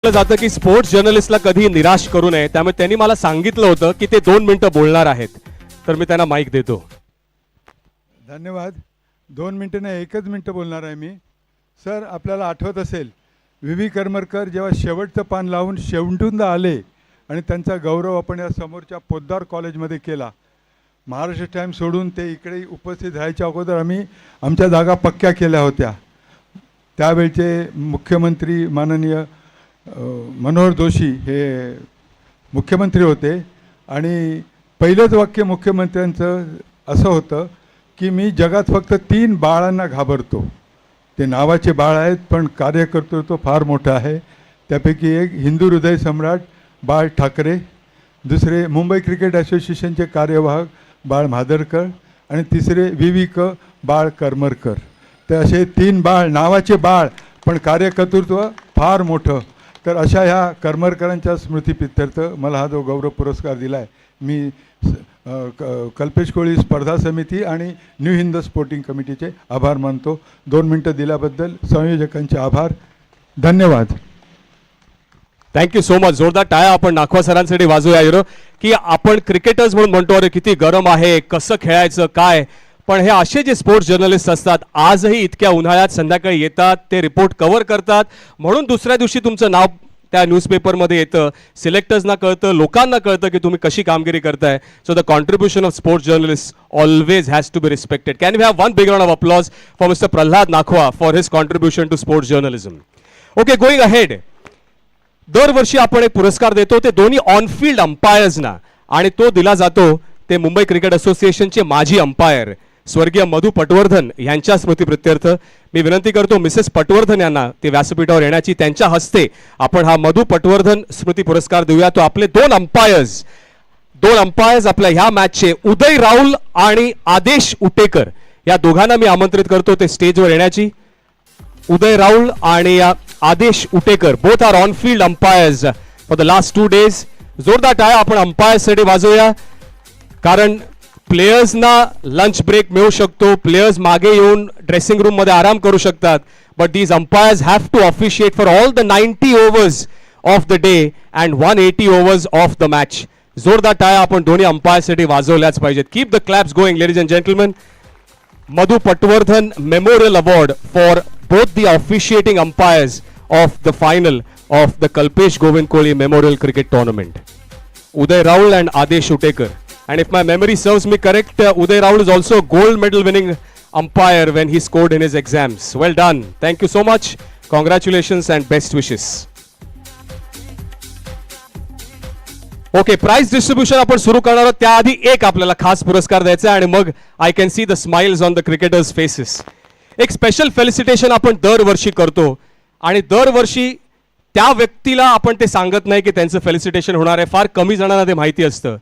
जातं की स्पोर्ट्स जर्नलिस्टला कधी निराश करू नये, त्यामुळे त्यांनी मला सांगितलं होतं की ते 2 मिनिटं बोलणार आहेत. तर मी त्यांना माईक देतो. धन्यवाद. 2 मिनिटं नाही, 1च मिनिटं बोलणार आहे मी. सर, आपल्याला आठवत असेल व्ही करमरकर जेव्हा शेवटचं पान लावून शेवटूनदा आले आणि त्यांचा गौरव आपण या समोरच्या पोद्दार कॉलेजमध्ये केला. महाराष्ट्र टाइम्स सोडून ते इकडे उपस्थित राहायच्या अगोदर आम्ही आमच्या जागा पक्क्या केल्या होत्या. त्यावेळचे मुख्यमंत्री माननीय मनोहर जोशी हे मुख्यमंत्री होते आणि पहिलंच वाक्य मुख्यमंत्र्यांचं असं होतं की मी जगात फक्त 3 बाळांना घाबरतो. ते नावाचे बाळ आहेत पण कार्यकर्तृत्व फार मोठं आहे. त्यापैकी एक हिंदू हृदय सम्राट बाळ ठाकरे, दुसरे मुंबई क्रिकेट असोसिएशनचे कार्यवाहक बाळ म्हादरकर आणि तिसरे VV बाळ करमरकर. तर असे 3 बाळ, नावाचे बाळ पण कार्यकर्तृत्व फार मोठं. तर अशा ह्या करमरकरांच्या स्मृतीप्रित्यर्थ मला हा जो गौरव पुरस्कार दिला आहे, मी कल्पेश कोळी स्पर्धा समिती आणि न्यू हिंद स्पोर्टिंग कमिटीचे आभार मानतो. 2 मिनटं दिल्याबद्दल संयोजकांचे आभार. धन्यवाद. Thank you so much. जोरदार टाळ्या आपण नाखवा सरांसाठी वाजवूया. की आपण क्रिकेटर्स म्हणून म्हणतो अरे किती गरम आहे, कसं खेळायचं काय, पण हे असे जे स्पोर्ट्स जर्नलिस्ट असतात आजही इतक्या उन्हाळ्यात संध्याकाळी येतात, ते रिपोर्ट कव्हर करतात, म्हणून दुसऱ्या दिवशी तुमचं नाव त्या न्यूजपेपरमध्ये येतं, सिलेक्टर्सना कळतं, लोकांना कळतं की तुम्ही कशी कामगिरी करताय. So the contribution of sports journalist always has to be respected. Can we have one big round of applause for mister Pralhad Nakhwa for his contribution to sports journalism. Okay, going ahead. दरवर्षी आपण एक पुरस्कार देतो ते दोन्ही ऑनफिल्ड अंपायर्सना, आणि तो दिला जातो ते मुंबई क्रिकेट असोसिएशनचे माजी अंपायर स्वर्गीय मधु पटवर्धन यांच्या स्मृतीप्रित्यर्थ मी विनंती करतो मिसेस पटवर्धन यांना ते व्यासपीठावर येण्याची. त्यांच्या हस्ते आपण हा मधु पटवर्धन स्मृती पुरस्कार देऊया. तो आपले दोन अंपायर्स आपल्या ह्या मॅचचे उदय राऊल आणि आदेश उटेकर या दोघांना मी आमंत्रित करतो ते स्टेजवर येण्याची. उदय राऊल आणि Adesh Utekar both are on field umpires for the last 2 days. जोरदार टाळ्या आपण अंपायर्ससाठी वाजवूया, कारण प्लेयर्सना लंच ब्रेक मिळू शकतो, प्लेयर्स मागे येऊन ड्रेसिंग रूम मध्ये आराम करू शकतात, but these umpires have to officiate for all the 90 overs of the day and 180 overs of the match. जोरदार टाळ्या आपण दोन्ही अंपायर्ससाठी वाजवल्याच पाहिजेत. Keep the claps going ladies and gentleman. Madhu Patwardhan memorial award for both the officiating umpires of the final of the Kalpesh Govind Kohli Memorial Cricket Tournament. Uday Raul and Adesh Utekar. And if my memory serves me correct, Uday Raul is also a gold medal winning umpire when he scored in his exams. Well done. Thank you so much. Congratulations and best wishes. Okay, prize distribution आपण सुरू करणार आहोत. त्याआधी एक आपल्याला खास पुरस्कार द्यायचा आहे आणि मग I can see the smiles on the cricketers faces. एक स्पेशल फेलिसिटेशन आपण दरवर्षी करतो आणि दरवर्षी त्या व्यक्तीला आपण ते सांगत नाही की त्यांचं फेलिसिटेशन होणार आहे. फार कमी जणांना ते माहिती असतं.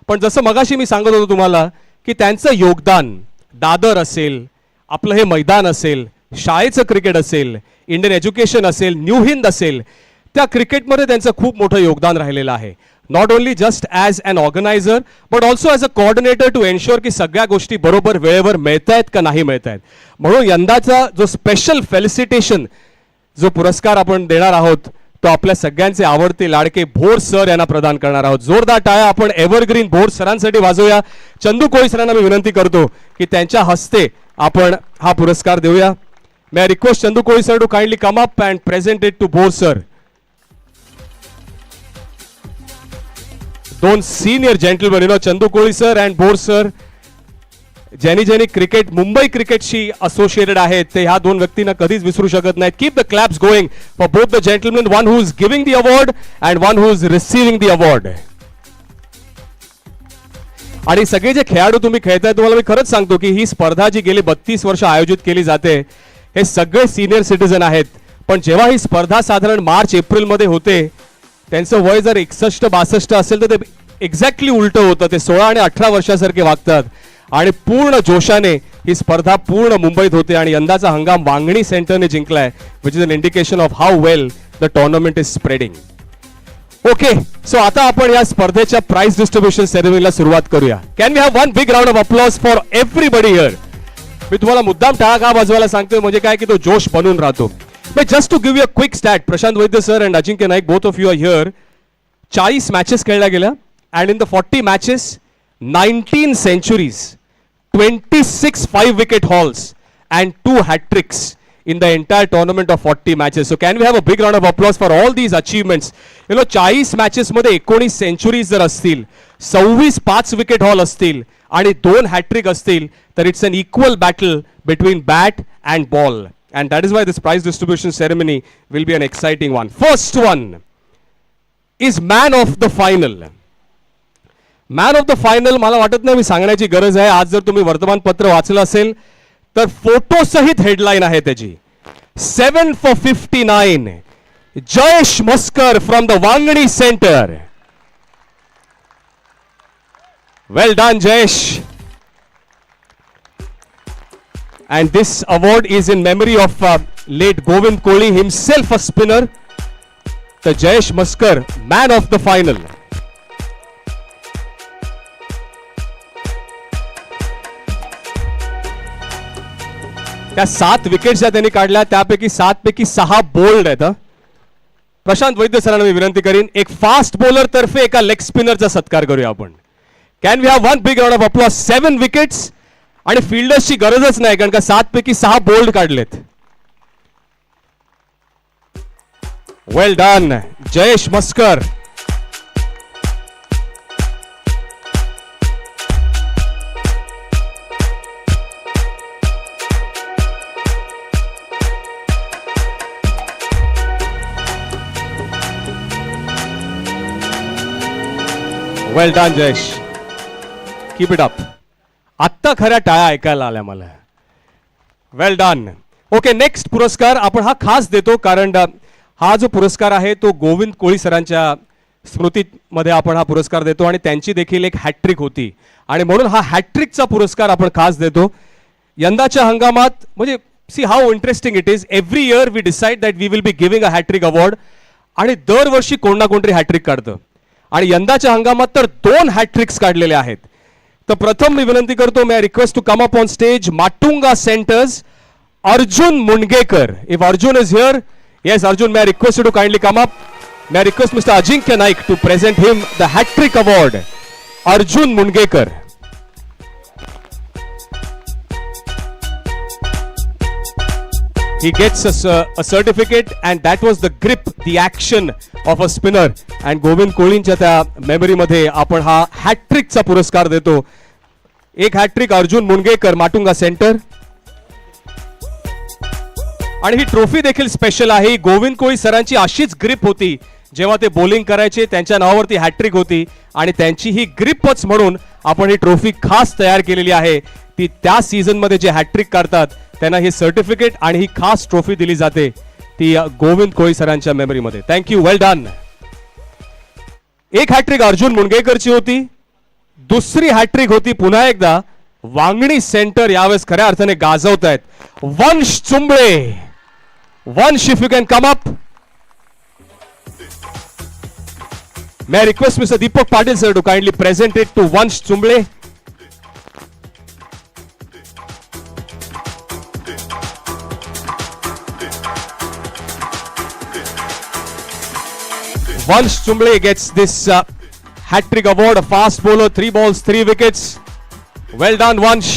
पण जसं मगाशी मी सांगत होतो तुम्हाला की त्यांचं योगदान, दादर असेल, आपलं हे मैदान असेल, शाळेचं क्रिकेट असेल, इंडियन एज्युकेशन असेल, न्यू हिंद असेल, त्या क्रिकेटमध्ये त्यांचं खूप मोठं योगदान राहिलेलं आहे. Not only just as an organiser but also as a coordinator to ensure की सगळ्या गोष्टी बरोबर वेळेवर मिळत आहेत का नाही मिळत आहेत. म्हणून यंदाचा जो स्पेशल फेलिसिटेशन जो पुरस्कार आपण देणार आहोत तो आपल्या सगळ्यांचे आवडते लाडके भोर सर यांना प्रदान करणार आहोत. जोरदार टाळ्या आपण एव्हरग्रीन भोर सरांसाठी वाजवूया. चंदू कोळी सरांना मी विनंती करतो की त्यांच्या हस्ते आपण हा पुरस्कार देऊया. मे I request Chandu Koli sir to kindly come up and present it to Bhor sir. दोन senior gentleman Chandu Koli sir and Bhor sir, ज्यांनी क्रिकेट मुंबई क्रिकेटशी असोसिएटेड आहेत ते ह्या दोन व्यक्तींना कधीच विसरू शकत नाहीत. Keep the claps going for both the gentleman, one who is giving the award and one who is receiving the award. आणि सगळे जे खेळाडू तुम्ही खेळताय तुम्हाला मी खरंच सांगतो की ही स्पर्धा जी गेली 32 वर्ष आयोजित केली जाते हे सगळे सिनियर सिटीजन आहेत. पण जेव्हा ही स्पर्धा साधारण मार्च-एप्रिल मध्ये होते त्यांचं वय जर 61-62 असेल तर ते एक्झॅक्टली उलटं होतं. ते 16 आणि 18 वर्षासारखे वागतात आणि पूर्ण जोशाने ही स्पर्धा पूर्ण मुंबईत होते. आणि यंदाचा हंगाम वांगणी सेंटरने जिंकलाय, which is an indication of how well the tournament is spreading. Okay, so आता आपण या स्पर्धेच्या प्राइज डिस्ट्रीब्युशन सेरेमनीला सुरुवात करूया. Can we have one big round of applause for everybody here. मी तुम्हाला मुद्दाम टाळा का वाजवायला सांगतोय म्हणजे काय की तो जोश बनून राहतो. But just to give you a quick stat, Prashant Vaidya sir and Ajinkya Naik, both of you are here. 40 matches खेळल्या गेल्या and in the 40 matches, 19 centuries, 26 5-wicket hauls and 2 hat-tricks in the entire tournament of 40 matches. So can we have a big round of applause for all these achievements? 40 matches मध्ये 19 centuries जर असतील, 26 5-wicket haul असतील आणि 2 hat-trick असतील तर it's an equal battle between bat and ball. And that is why this prize distribution ceremony will be an exciting one. First one is man of the final. Man of the final मला वाटत नाही मी सांगण्याची गरज आहे. आज जर तुम्ही वर्तमानपत्र वाचलं असेल तर फोटो सहित हेडलाईन आहे त्याची. 7 for 59 Jayesh Maskar from the Vangani centre. Well done Jayesh. And this award is in memory of late Govind Kohli, himself a spinner. The Jayesh Maskar, man of the final. त्या 7 विकेट्स ज्या त्यांनी काढल्या त्यापैकी 7 पैकी 6 बोल्ड आहेत. प्रशांत वैद्य सरांना मी विनंती करीन एक फास्ट बॉलर तर्फे एका लेग स्पिनरचा सत्कार करूया आपण. Can we have one big round of applause. 7 wickets आणि फिल्डर्सची गरजच नाही कारण का 7 पैकी 6 बोल्ड काढलेत. Well done Jayesh Maskar. Well done Jayesh. Keep it up. आत्ता खऱ्या टाळ्या ऐकायला आल्या मला. Well done. ओके नेक्स्ट पुरस्कार आपण हा खास देतो कारण हा जो पुरस्कार आहे तो गोविंद कोळी सरांच्या स्मृतीमध्ये आपण हा पुरस्कार देतो आणि त्यांची देखील एक हॅट्रिक होती आणि म्हणून हा हॅट्रिकचा पुरस्कार आपण खास देतो. यंदाच्या हंगामात म्हणजे see how interesting it is. Every year we decide that we will be giving a hattrick award आणि दरवर्षी कोण ना कोणतरी हॅट्रिक काढतं आणि यंदाच्या हंगामात तर 2 हॅट्रिक्स काढलेले आहेत. तर प्रथम मी विनंती करतो may I request to come up on stage Matunga centre's Arjun Mundgekar. If Arjun is here, yes Arjun, may I request you to kindly come up. May I request Mr. Ajinkya Naik to present him the hat-trick award. Arjun Mungekar. He gets a certificate and that was the grip, the action of a spinner. And Govind Kohlinच्या त्या मेमरीमध्ये आपण हा हॅट्रिकचा पुरस्कार देतो. एक hat trick Arjun मुंडगेकर Matunga centre. आणि ही trophy देखील special आहे. गोविंद कोळी सरांची अशीच ग्रिप होती जेव्हा ते बॉलिंग करायचे. त्यांच्या नावावरती हॅट्रिक होती आणि त्यांची ही ग्रिपच म्हणून आपण ही ट्रॉफी खास तयार केलेली आहे. ती त्या सीझन मध्ये जे हॅट्रिक करतात त्यांना हे सर्टिफिकेट आणि ही खास ट्रॉफी दिली जाते ती गोविंद कोळी सरांच्या मेमरीमध्ये. थँक्यू. Well done. एक हॅट्रिक अर्जुन मुंडगेकरची होती. दुसरी हॅट्रिक होती पुन्हा एकदा वांगणी सेंटर यावेळेस खऱ्या अर्थाने गाजवत आहेत वंश Chumbale. Vansh, if you can come up. May I request Mr. Deepak Patil sir to kindly present it to Vansh Chumble. Vansh Chumble gets this hat-trick award, a fast bowler, 3 balls, 3 wickets. Well done, Vansh.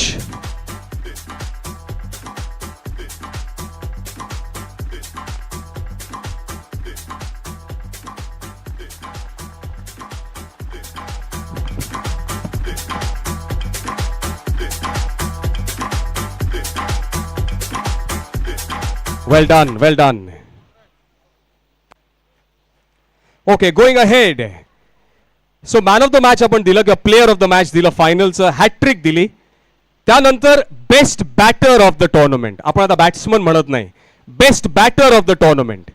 Well done, well done. Okay, going ahead. So man of the match आपण दिलं किंवा player of the match दिलं, फायनलचं hat trick दिली. त्यानंतर best batter of the tournament. आपण आता batsman म्हणत नाही, best batter of the tournament.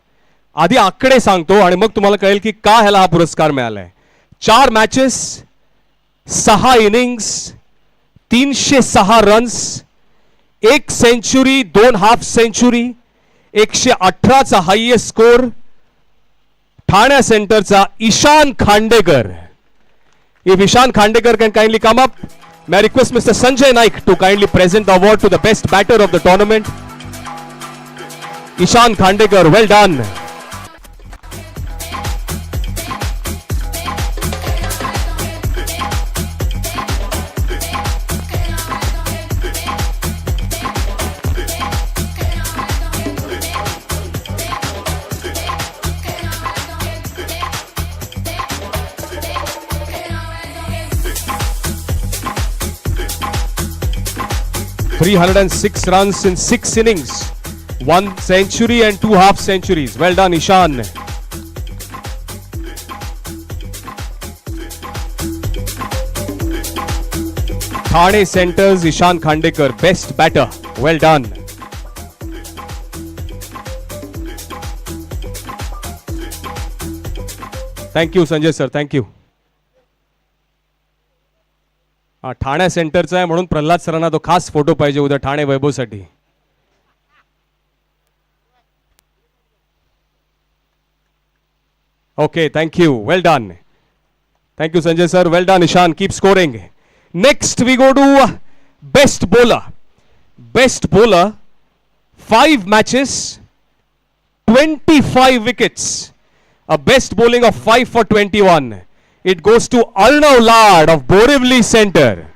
आधी आकडे सांगतो आणि मग तुम्हाला कळेल की का ह्याला हा पुरस्कार मिळालाय. 4 matches, 6 innings, 306 runs, 1 century, 2 half century, 118चा हायएस्ट स्कोर. ठाणे सेंटरचा Ishan Khandekar. If Ishan Khandekar can kindly come up. May I request Mr. Sanjay Naik to kindly present the award to the best batter of the tournament. Ishan Khandekar, well done. .306 runs in 6 innings, 1 century and 2 half centuries. Well done, Ishan. Thane Centers, Ishan Khandekar, best batter. Well done. Thank you, Sanjay sir. Thank you. हा ठाणे सेंटरचा आहे म्हणून प्रल्हाद सरांना तो खास photo पाहिजे उद्या Thane वैभवसाठी. Okay, thank you. Well done. Thank you, Sanjay sir. Well done, Ishan. Keep scoring. Next, we go to best bowler. Best bowler, 5 matches, 25 wickets. A best bowling of 5 for 21. It goes to Arnav Lad of Borivali Center.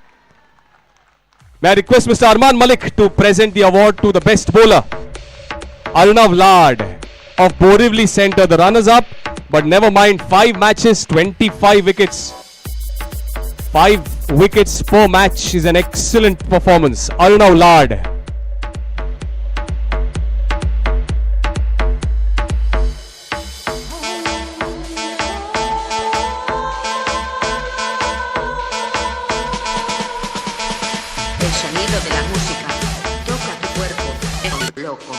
May I request Mr. Arman Malik to present the award to the best bowler. Arnav Lad of Borivali Center, the runners-up. But never mind, 5 matches, 25 wickets. 5 wickets per match is an excellent performance. Arnav Lad. El sonido de la música toca tu cuerpo, es loco.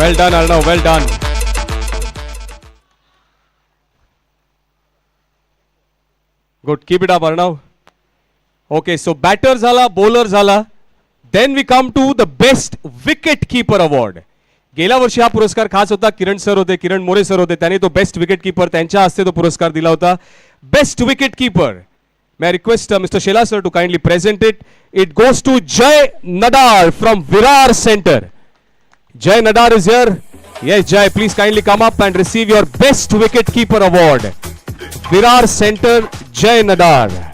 Well done, Arnav. Well done. Good. Keep it up, Arnav. Okay, so batter झाला, bowler झाला. Then we come to the best wicket keeper award. गेल्या वर्षी हा पुरस्कार खास होता. किरण sir होते, Kiran More sir होते. त्यांनी तो बेस्ट विकेट कीपर त्यांच्या हस्ते तो पुरस्कार दिला होता. Best wicket keeper. May I request Mr. Shela sir to kindly present it. It goes to Jay Nadar from Virar Center. Jay Nadar is here. Yes, Jay, please kindly come up and receive your best wicket keeper award. Virar Center, Jay Nadar.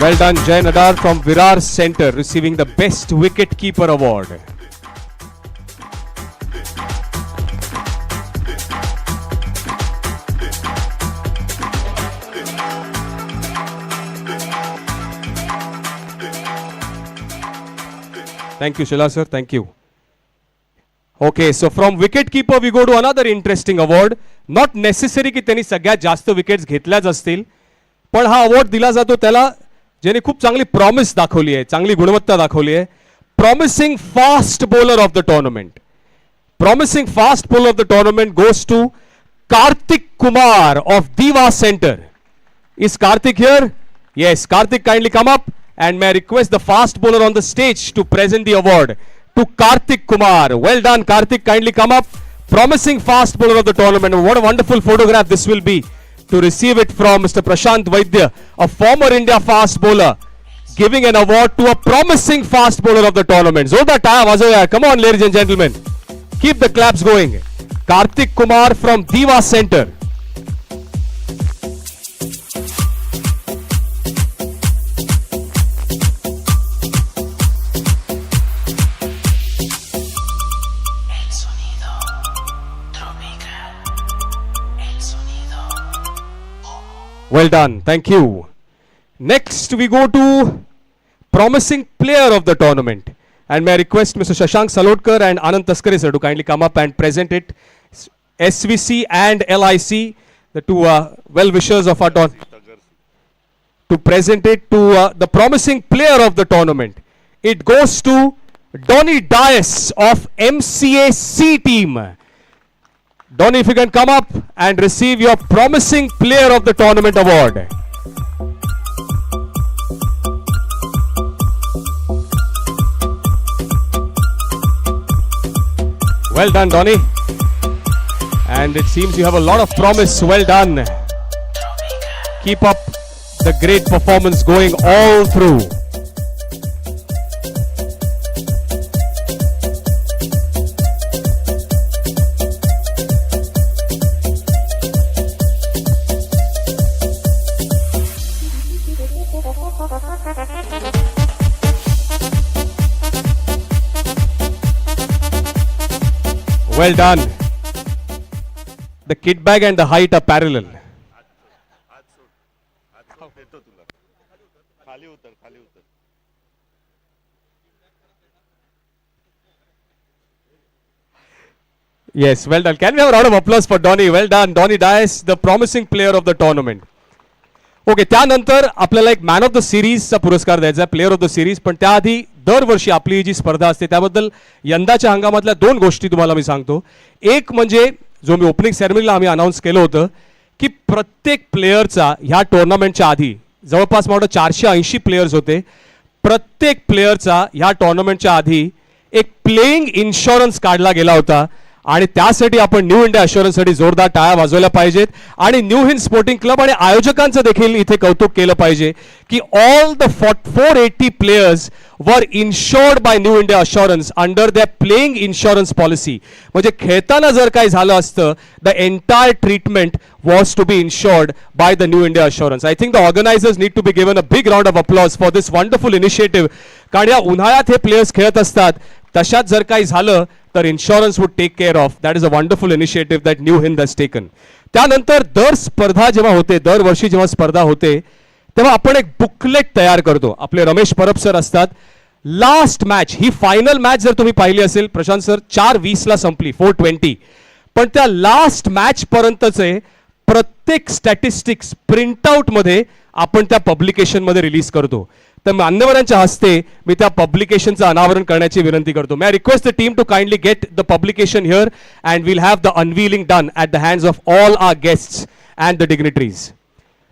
Well done, Jay Nadar from Virar Center, receiving the Best Wicket Keeper Award. Thank you, Shila sir. Thank you. Okay, so from wicket keeper we go to another interesting award. Not necessary की त्यांनी सगळ्यात जास्त wickets घेतल्याच असतील, पण हा award दिला जातो त्याला ज्याने खूप चांगली प्रॉमिस दाखवली आहे, चांगली गुणवत्ता दाखवली आहे. Promising fast bowler of the tournament. Promising fast bowler of the tournament goes to Karthik Kumar of Diva Center. Is Karthik here? Yes, Karthik, kindly come up and may I request the fast bowler on the stage to present the award to Karthik Kumar. Well done, Karthik, kindly come up. Promising fast bowler of the tournament. What a wonderful photograph this will be to receive it from Mr. Prashant Vaidya, a former India fast bowler, giving an award to a promising fast bowler of the tournament. Zoda Taya Vazoya. Come on, ladies and gentlemen. Keep the claps going. Karthik Kumar from Diva Center. Well done, thank you. Next we go to promising player of the tournament, and may I request Mr. Shashank Salodkar and Anand Taskare sir to kindly come up and present it. SVC and LIC, the two well-wishers of our tournament, to present it to the promising player of the tournament. It goes to Donny Dias of MCA C team. Donny, if you can come up and receive your promising player of the tournament award. Well done, Donny. And it seems you have a lot of promise. Well done. Keep up The great performance going all through. Well done. The kit bag and the height are parallel. Yes, well done. Can we have a round of applause for Donny? Well done. Donny Dias, the promising player of the tournament. Okay, त्यानंतर आपल्याला एक man of the सिरीजचा पुरस्कार द्यायचा आहे, player of the series. पण त्याआधी दरवर्षी आपली जी स्पर्धा असते त्याबद्दल यंदाच्या हंगामातल्या दोन गोष्टी तुम्हाला मी सांगतो. एक म्हणजे जो मी ओपनिंग सेरेमनीला आम्ही अनाऊन्स केलं होतं की प्रत्येक प्लेअरचा ह्या टुर्नामेंटच्या आधी जवळपास मला 480 प्लेयर्स होते. प्रत्येक प्लेअरचा ह्या टुर्नामेंटच्या आधी एक प्लेइंग इन्शुरन्स काढला गेला होता आणि त्यासाठी आपण न्यू इंडिया अश्युरन्ससाठी जोरदार टाळ्या वाजवल्या पाहिजेत. आणि न्यू हिंद स्पोर्टिंग क्लब आणि आयोजकांचं देखील इथे कौतुक केलं पाहिजे की all the 480 players were insured by New India Assurance under the playing insurance policy. म्हणजे खेळताना जर काही झालं असतं the entire treatment was to be insured by the New India Assurance. I think the organizers need to be given a big round of applause for this wonderful initiative. कारण या उन्हाळ्यात हे players खेळत असतात, तशात जर काही झालं तर insurance would take care of. That is a wonderful initiative that new Hind has taken. त्यानंतर दर स्पर्धा जेव्हा होते, दरवर्षी जेव्हा स्पर्धा होते तेव्हा आपण एक बुकलेट तयार करतो. आपले रमेश परब सर असतात. लास्ट मॅच, ही फायनल मॅच जर तुम्ही पाहिली असेल प्रशांत सर, 4:20 संपली, 4:20. पण त्या लास्ट मॅच पर्यंतचे प्रत्येक स्टॅटिस्टिक्स प्रिंटआउट मध्ये आपण त्या पब्लिकेशन मध्ये रिलीज करतो. तर मान्यवरांच्या हस्ते मी त्या पब्लिकेशनचं अनावरण करण्याची विनंती करतो. May I request the team to kindly get the publication here and we'll have the unveiling done at the hands of all our guests and the dignitaries.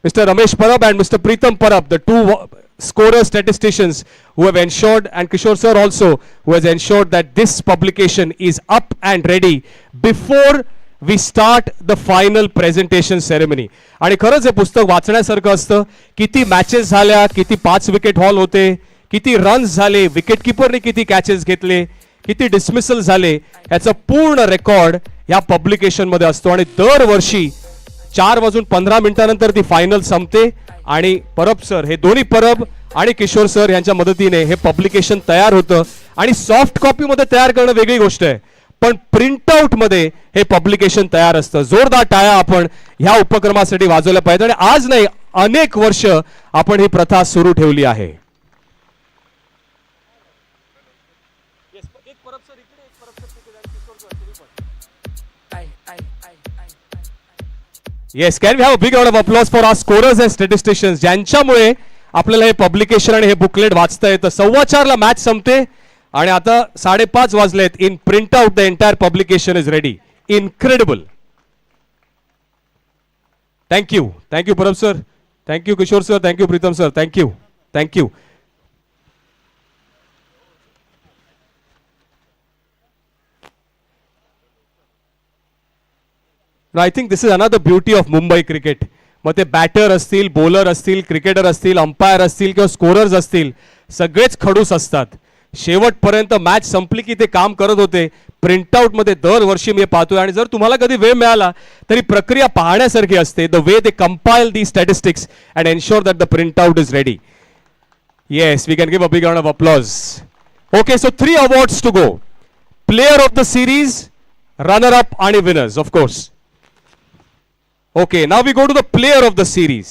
Mr. Ramesh Parab and Mr. Preetham Parab, the two scorer statisticians who have ensured, and Kishore sir also, who has ensured that this publication is up and ready before we start the final presentation ceremony. आणि खरंच हे पुस्तक वाचण्यासारखं असतं. किती matches झाल्या, किती 5 wicket haul होते, किती runs झाले, विकेट किपरने किती कॅचेस घेतले, किती डिसमिसल झाले, याचा पूर्ण रेकॉर्ड या पब्लिकेशन मध्ये असतो. आणि दरवर्षी 4:15 ती फायनल संपते आणि परब सर, हे दोन्ही परब आणि किशोर सर यांच्या मदतीने हे पब्लिकेशन तयार होतं. आणि सॉफ्ट कॉपी मध्ये तयार करणं वेगळी गोष्ट आहे, पण प्रिंटआउट मध्ये हे पब्लिकेशन तयार असतं. जोरदार टाळ्या आपण ह्या उपक्रमासाठी वाजवल्या पाहिजे. आणि आज नाही, अनेक वर्ष आपण ही प्रथा सुरू ठेवली आहे. Yes, can we have a big round of applause for our scorers and statisticians, ज्यांच्यामुळे आपल्याला हे पब्लिकेशन आणि हे बुकलेट वाचता येतं. 4:15 ला मॅच संपते आणि आता 5:30 वाजलेत. In print out the entire publication is ready. Incredible. Thank you, thank you Parab sir, thank you Kishore sir, thank you Pritam sir, thank you, thank you. I think this is another beauty of Mumbai cricket. मग ते बॅटर असतील, बॉलर असतील, क्रिकेटर असतील, umpire असतील किंवा scorers असतील, सगळेच खडूस असतात. शेवटपर्यंत मॅच संपली की ते काम करत होते. प्रिंटआउट मध्ये दरवर्षी मी पाहतोय. आणि जर तुम्हाला कधी वेळ मिळाला तरी प्रक्रिया पाहण्यासारखी असते. The way they compile the statistics and ensure that the printout is ready. Yes, we can give a big round of applause. Okay, so 3 awards to go. Player of the series, runner up आणि winners of course. Okay, now we go to the player of the series.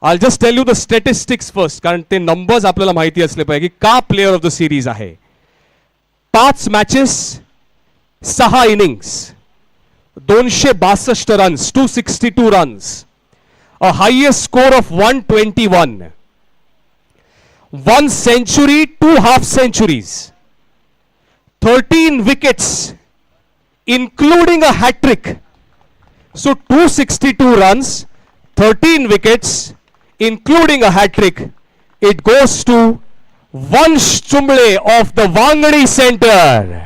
I'll just tell you the statistics first, कारण ते numbers आपल्याला माहिती असले पाहिजे की का player of the series आहे. 5 matches, 6 innings, 262 runs, 262 runs, a highest score of 121, 1 century, 2 half centuries, 13 wickets including a hat-trick. So 262 runs, 13 wickets, including a hat-trick. It goes to Vansh Chumble of the Wangadi Center.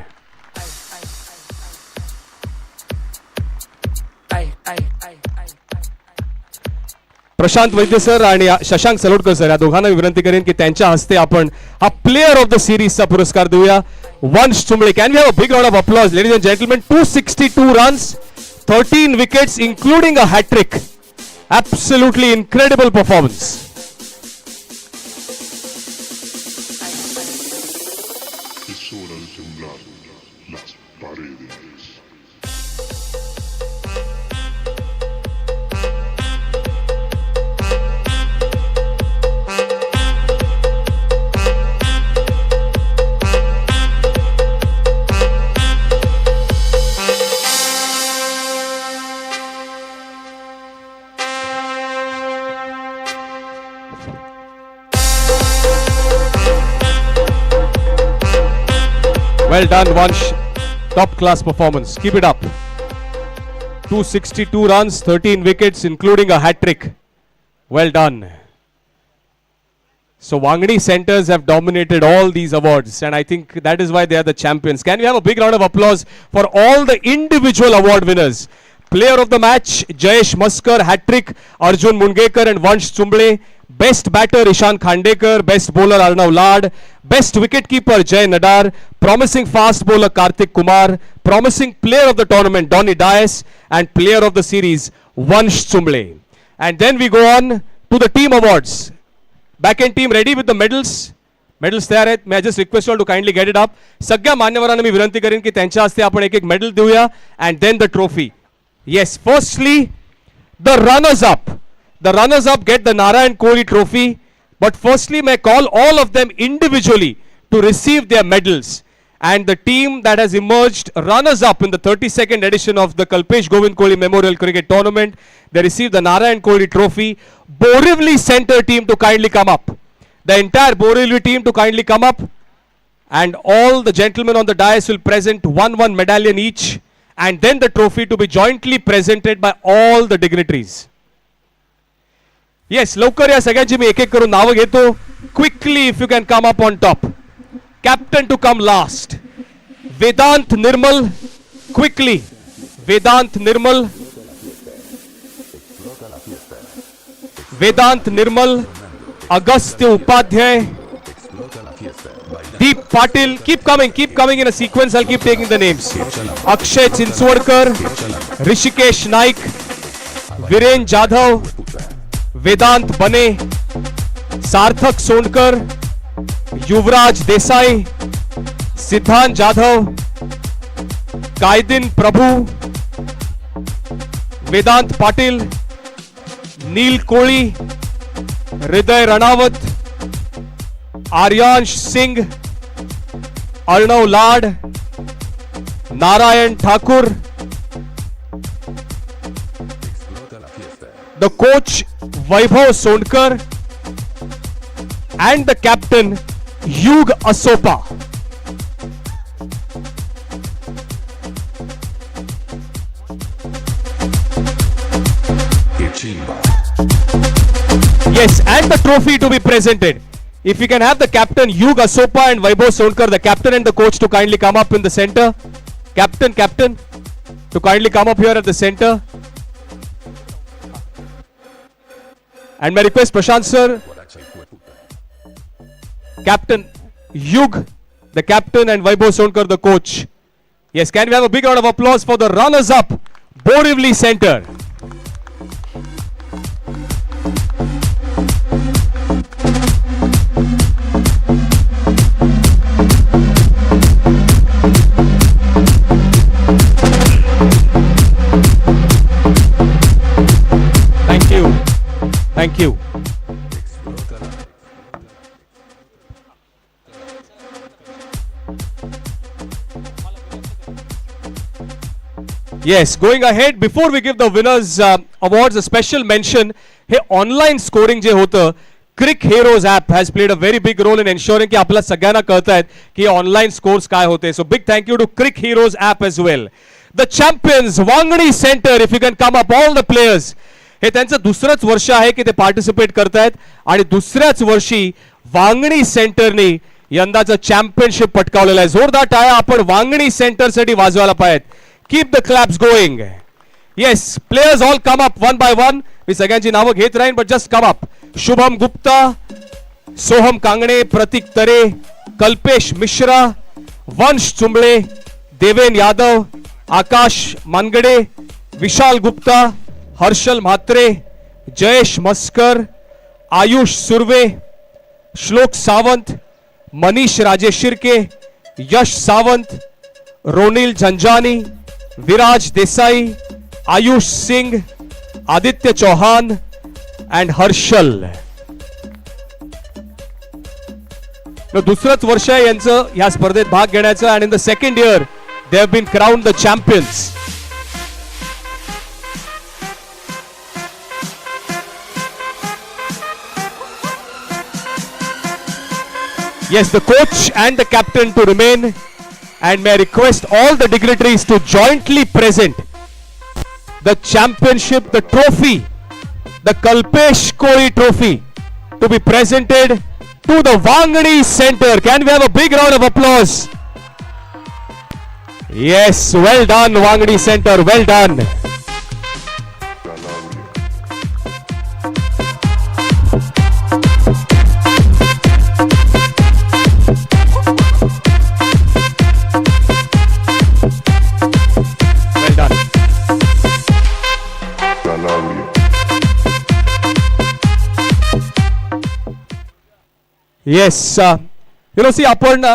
Prashant Vaidya sir आणि Shashank सलोटकर sir या दोघांना विनंती करेन की त्यांच्या हस्ते आपण हा प्लेयर ऑफ द सिरीजचा पुरस्कार देऊया. Vansh Chumble, can we have a big round of applause ladies and gentleman. 262 runs, 13 wickets including a hat trick. Absolutely incredible performance. Es hora de temblar las paredes. Well done, Vansh. Top class performance. Keep it up. 262 runs, 13 wickets, including a hat trick. Well done. So Wangdi centers have dominated all these awards, and I think that is why they are the champions. Can we have a big round of applause for all the individual award winners? Player of the match, Jayesh Maskar, hat trick, Arjun Mungekar and Vansh Chumble. Best batter, Ishan Khandekar. Best bowler, Arnav Lad. Best wicketkeeper, Jay Nadar. Promising fast bowler, Karthik Kumar. Promising player of the tournament, Donny Dias. And player of the series, Vansh Chumble. And then we go on to the team awards. Back end team ready with the medals. Medals तयार आहेत. मी just request to kindly get it up. सगळ्या मान्यवरांना मी विनंती करेन की त्यांच्या हस्ते आपण एक एक मेडल देऊया. And then the trophy. Yes, firstly the runners up. The runners up get the Narayan Kohli trophy, but firstly may call all of them individually to receive their medals. And the team that has emerged runners up in the 32nd edition of the Kalpesh Govind Kohli Memorial Cricket Tournament, they receive the Narayan Kohli trophy. Borivali center team to kindly come up. The entire Borivali team to kindly come up. And all the gentlemen on the dais will present one medallion each. And then the trophy to be jointly presented by all the dignitaries. Yes, लवकर या सगळ्यांची मी एक एक करून नावं घेतो. Quickly if you can come up on top. Captain to come last, Vedant Nirmal. Quickly, Vedant Nirmal. Vedant Nirmal, Agastya Upadhyay, Deep Patil. Keep coming in a sequence. I keep taking the names. Akshay Chinchwadkar, Rishikesh Naik, Viren Jadhav, Vedant Bane, Sarthak Sonkar, युवराज देसाई, सिद्धांत जाधव, कायदिन प्रभु, वेदांत पाटिल, नील कोळी, हृदय रणावत, आर्यांश सिंह, अर्णव लाड, Narayan Thakur. The coach Vaibhav Sonkar and the captain Yug Asopa. Yes, and the trophy to be presented. If we can have the captain Yug Asopa and Vaibhav Sonkar, the captain and the coach, to kindly come up in the center. Captain, to kindly come up here at the center. And may I request Prashant sir, Captain Yug, the captain, and Vaibhav Sonkar, the coach. Yes, can we have a big round of applause for the runners up, Borivali Center. Thank you. Yes, going ahead, before we give the winners awards, a special mention. Hey online scoring जे होतं, Crick Heroes app has played a very big role in ensuring की आपल्या सगळ्यांना कळतायत की online scores काय होते. So big thank you to Crick Heroes app as well. The champions, Wangdi Center, if you can come up, all the players. हे त्यांचं दुसरंच वर्ष आहे की ते पार्टिसिपेट करतायत आणि दुसऱ्याच वर्षी वांगणी सेंटरने यंदाचं चॅम्पियनशिप पटकावलेलं आहे. जोरदार टाळ्या आपण वांगणी सेंटर साठी वाजवायला पाहिजेत. Keep the claps going. Yes players all come up one by one. मी सगळ्यांची नावं घेत राहीन but just come up. Shubham Gupta, Soham Kangane, Pratik Tare, Kalpesh Mishra, वंश चुंबळे, देवेन यादव, आकाश मानगडे, विशाल गुप्ता, हर्षल म्हात्रे, जयेश मस्कर, आयुष सुर्वे, श्लोक सावंत, मनीष राजेश शिर्के, यश सावंत, रोनिल झंझानी, विराज देसाई, आयुष सिंग, आदित्य चौहान अँड हर्षल. दुसरंच वर्ष आहे यांचं या स्पर्धेत भाग घेण्याचं and in the second year they have been crowned the champions. Yes, the coach and the captain to remain, and may I request all the dignitaries to jointly present the championship, the trophy, the Kalpesh Koi trophy to be presented to the Wangani Center. Can we have a big round of applause? Yes, well done Wangani Center, well done. Well done. Yes you know see आपण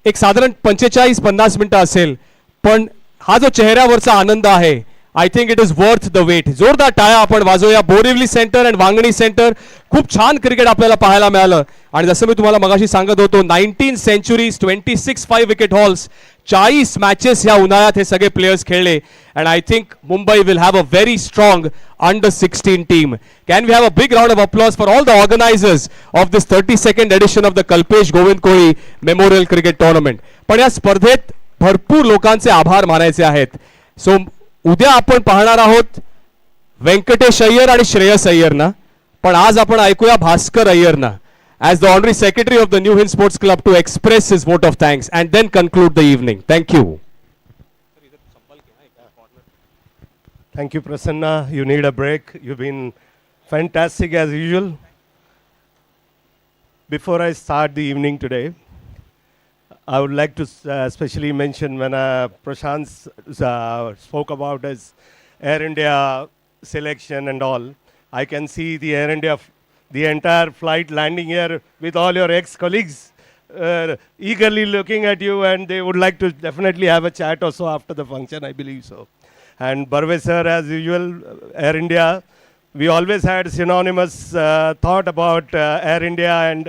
एक साधारण 45-50 मिनिटं असेल पण हा जो चेहऱ्यावरचा आनंद आहे I think it is worth the wait. जोरदार टाळ्या आपण वाजवूया. Borivali centre and Vangani centre खूप छान क्रिकेट आपल्याला पाहायला मिळालं आणि जसं मी तुम्हाला मगाशी सांगत होतो 19 सेंचुरीज 26 5 विकेट हॉल्स 40 मॅचेस ह्या उन्हाळ्यात हे सगळे प्लेयर्स खेळले and I think Mumbai will have a very strong under-16 team. Can we have a big round of applause for all the organizers of this 32nd edition of the Kalpesh Govind Kohli Memorial Cricket Tournament. पण या स्पर्धेत भरपूर लोकांचे आभार मानायचे आहेत. सो उद्या आपण पाहणार आहोत व्यंकटेश अय्यर आणि श्रेयस अय्यरना, पण आज आपण ऐकूया Bhaskar अय्यरना as the honorary secretary of the New Hind Sports Club to express his vote of thanks and then conclude the evening. Thank you. Thank you, Prasanna. You need a break. You've been fantastic as usual. Before I start the evening today, I would like to especially mention when Prashant spoke about his Air India selection and all. I can see the Air India, the entire flight landing here with all your ex-colleagues eagerly looking at you, and they would like to definitely have a chat also after the function, I believe so. And Barve sir, as usual, Air India, we always had synonymous thought about Air India and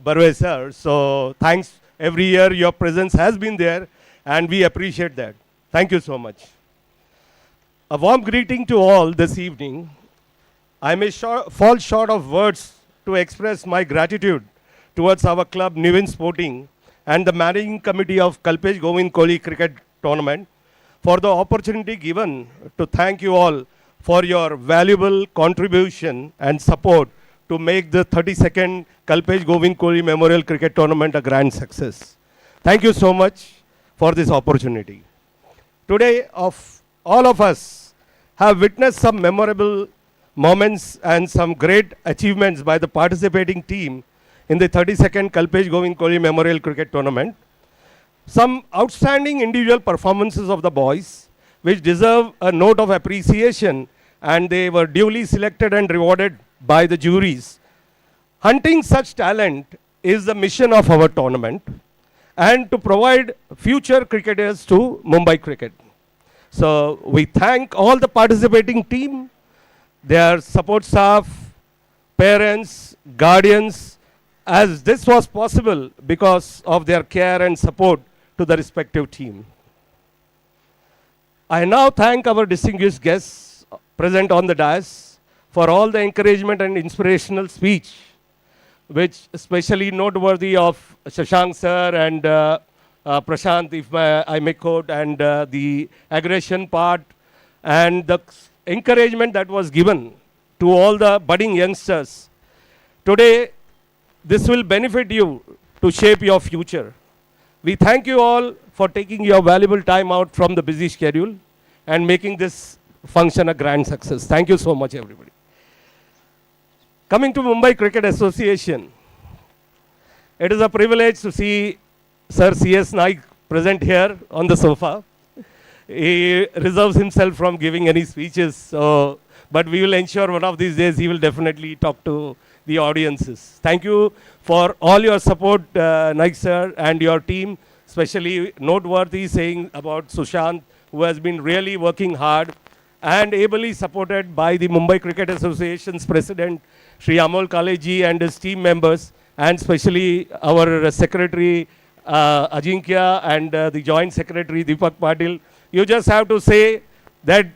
Barve sir. So thanks. Every year your presence has been there and we appreciate that. Thank you so much. A warm greeting to all this evening. I may fall short of words to express my gratitude towards our club Nivin Sporting and the managing committee of Kalpesh Govind Kohli Cricket Tournament for the opportunity given to thank you all for your valuable contribution and support to make the 32nd Kalpesh Govind Kohli Memorial Cricket Tournament a grand success. Thank you so much for this opportunity. Today, all of us have witnessed some memorable moments and some great achievements by the participating team in the 32nd Kalpesh Govind Kohli Memorial Cricket Tournament. Some outstanding individual performances of the boys, which deserve a note of appreciation, and they were duly selected and rewarded by the juries. Hunting such talent is the mission of our tournament, and to provide future cricketers to Mumbai cricket. So we thank all the participating team, their support staff, parents, guardians, as this was possible because of their care and support to the respective team. I now thank our distinguished guests present on the dais for all the encouragement and inspirational speech, which especially noteworthy of Shashank sir and Prashant, if I may quote, and the aggression part and the encouragement that was given to all the budding youngsters. Today, this will benefit you to shape your future. We thank you all for taking your valuable time out from the busy schedule and making this function a grand success. Thank you so much, everybody. Coming to Mumbai Cricket Association, it is a privilege to see Sir C.S. Naik present here on the sofa. He reserves himself from giving any speeches, so, but we will ensure one of these days he will definitely talk to the audiences. Thank you for all your support, Naik sir, and your team, especially noteworthy saying about Sushant, who has been really working hard and ably supported by the Mumbai Cricket Association's president, Shri Amol Kaleji, and his team members, and especially our secretary, Ajinkya, and the joint secretary, Deepak Patil. You just have to say that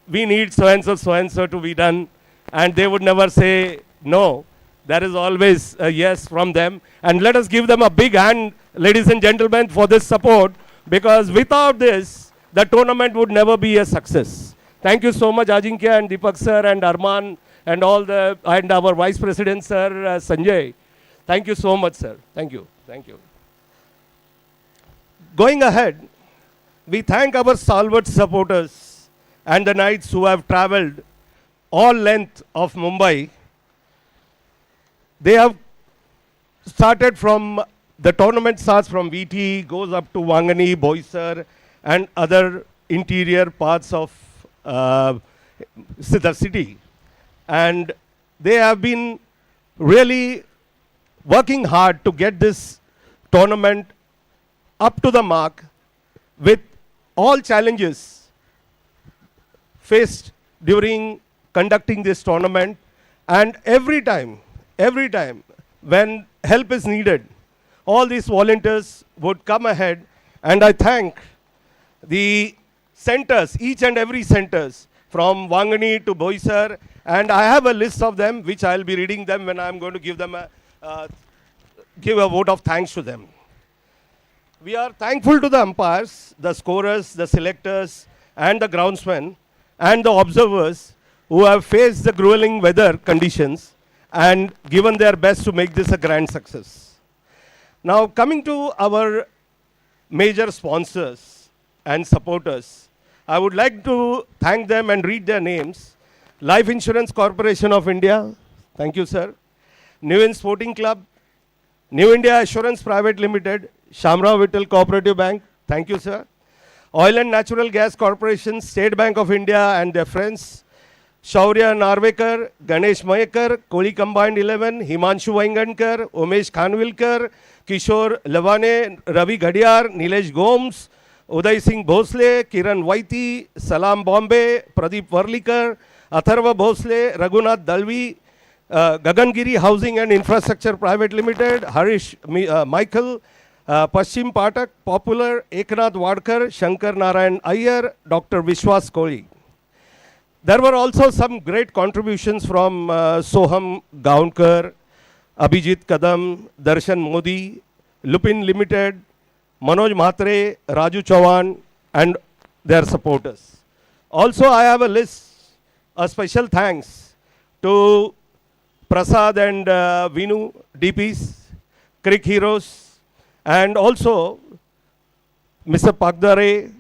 we need so-and-so to be done, and they would never say no. There is always a yes from them. And let us give them a big hand, ladies and gentlemen, for this support, because without this, the tournament would never be a success. Thank you so much, Ajinkya and Deepak sir and Arman and and our Vice President, sir, Sanjay. Thank you so much, sir. Thank you. Thank you. Going ahead, we thank our stalwart supporters and the knights who have traveled all length of Mumbai. They have started from, the tournament starts from VT, goes up to Wangani, Boisar, and other interior parts of the city. And they have been really working hard to get this tournament up to the mark with all challenges faced during conducting this tournament. And every time when help is needed, all these volunteers would come ahead. And I thank the centers, each and every centers, from Wangani to Boisar, and I have a list of them which I'll be reading them when I'm going to give them give a vote of thanks to them. We are thankful to the umpires, the scorers, the selectors, and the groundsmen, and the observers who have faced the grueling weather conditions and given their best to make this a grand success. Now, coming to our major sponsors and supporters, I would like to thank them and read their names. Life Insurance Corporation of India, thank you, sir. New Sporting Club, New India Assurance Private Limited, Shamrao Vittal Cooperative Bank, thank you, sir. Oil and Natural Gas Corporation, State Bank of India and their friends, Shaurya Narvekar, Ganesh Mayekar, Koli Combined 11, Himanshu Vaingankar, Umesh Khanvilkar, Kishore Lavane, Ravi Ghadiar, Nilesh Gomes, Uday Singh Bhosle, Kiran Vaiti, Salam Bombay, Pradeep Varlikar, Atharva Bhosle, Raghunath Dalvi, Gagangiri Housing and Infrastructure Private Limited, Harish Michael, Paschim Patak, Popular, Eknath Wadkar, Shankar Narayan Iyer, Dr. Vishwas Kohli. There were also some great contributions from Soham Gaunkar, Abhijit Kadam, Darshan Modi, Lupin Limited, Manoj Mhatre, Raju Chauhan, and their supporters. Also, I have a list, a special thanks to Prasad and Vinu, DPs, Crick Heroes, and also Mr. Pagdare,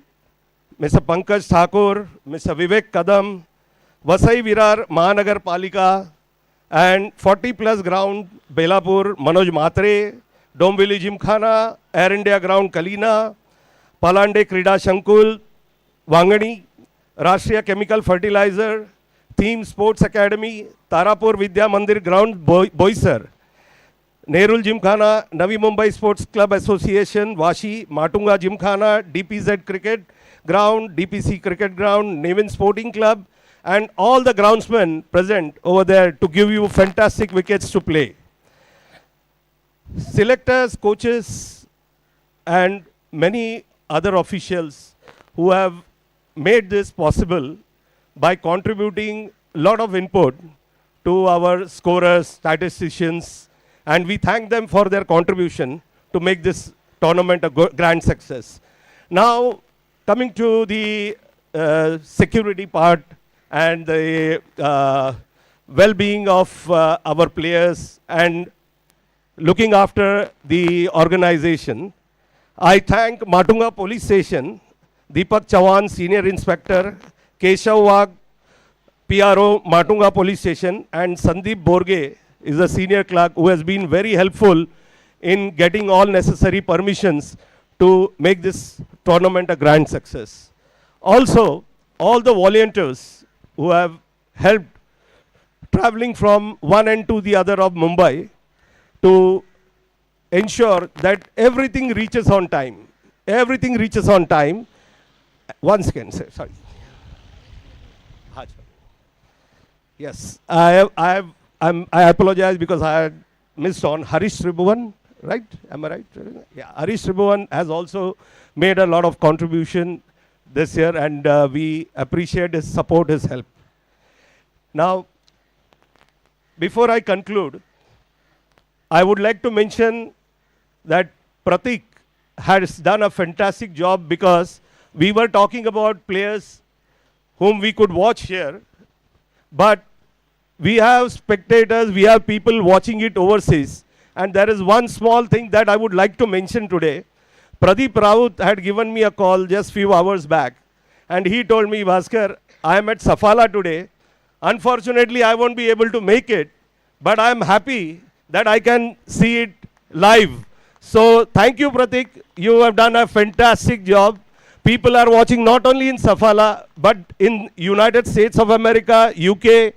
Mr. Pankaj Thakur, Mr. Vivek Kadam, Vasai Virar Mahanagar Palika, and 40 plus ground Belapur, Manoj Mhatre, Dombili Gymkhana, Air India Ground Kalina, Palande Krida Shankul, Wangani, Rashtriya Chemical Fertilizer, Theme Sports Academy, Tarapur Vidya Mandir Ground Boisar, Nerul Gymkhana, Navi Mumbai Sports Club Association, Vashi, Matunga Gymkhana, DPZ Cricket Ground, DPC Cricket Ground, Nevin Sporting Club, and all the groundsmen present over there to give you fantastic wickets to play. Selectors, coaches, and many other officials who have made this possible by contributing a lot of input to our scorers, statisticians, and we thank them for their contribution to make this tournament a grand success. Now, coming to the security part and the well-being of our players and looking after the organization, I thank Matunga Police Station, Deepak Chavan, Senior Inspector, Keshav Wag, PRO, Matunga Police Station, and Sandeep Borge is a senior clerk who has been very helpful in getting all necessary permissions to make this tournament a grand success. Also, all the volunteers who have helped traveling from one end to the other of Mumbai to ensure that everything reaches on time. Everything reaches on time. One second, sir, sorry. Yes, I apologize because I had missed on Harish Tribhuvan, right? Am I right? Yeah, Harish Tribhuvan has also made a lot of contribution this year, and we appreciate his support, his help. Now, before I conclude, I would like to mention that Pratik has done a fantastic job, because we were talking about players whom we could watch here, but we have spectators, we have people watching it overseas. And there is one small thing that I would like to mention today. Pradeep Raut had given me a call just few hours back, and he told me, Bhaskar, I am at Safala today. Unfortunately, I won't be able to make it, but I am happy that I can see it live. So thank you, Pratik. You have done a fantastic job. People are watching not only in Safala, but in United States of America, UK,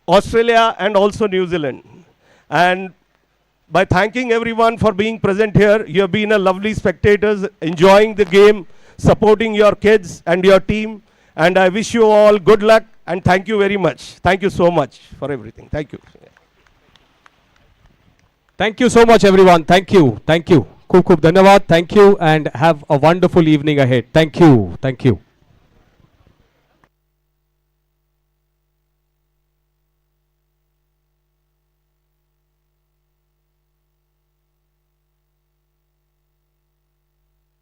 Australia, and also New Zealand. And by thanking everyone for being present here, you have been a lovely spectators, enjoying the game, supporting your kids and your team. And I wish you all good luck, and thank you very much. Thank you so much for everything. Thank you. Thank you so much, everyone. Thank you. Thank you. Khub khub dhanyawad. Thank you, and have a wonderful evening ahead. Thank you. Thank you.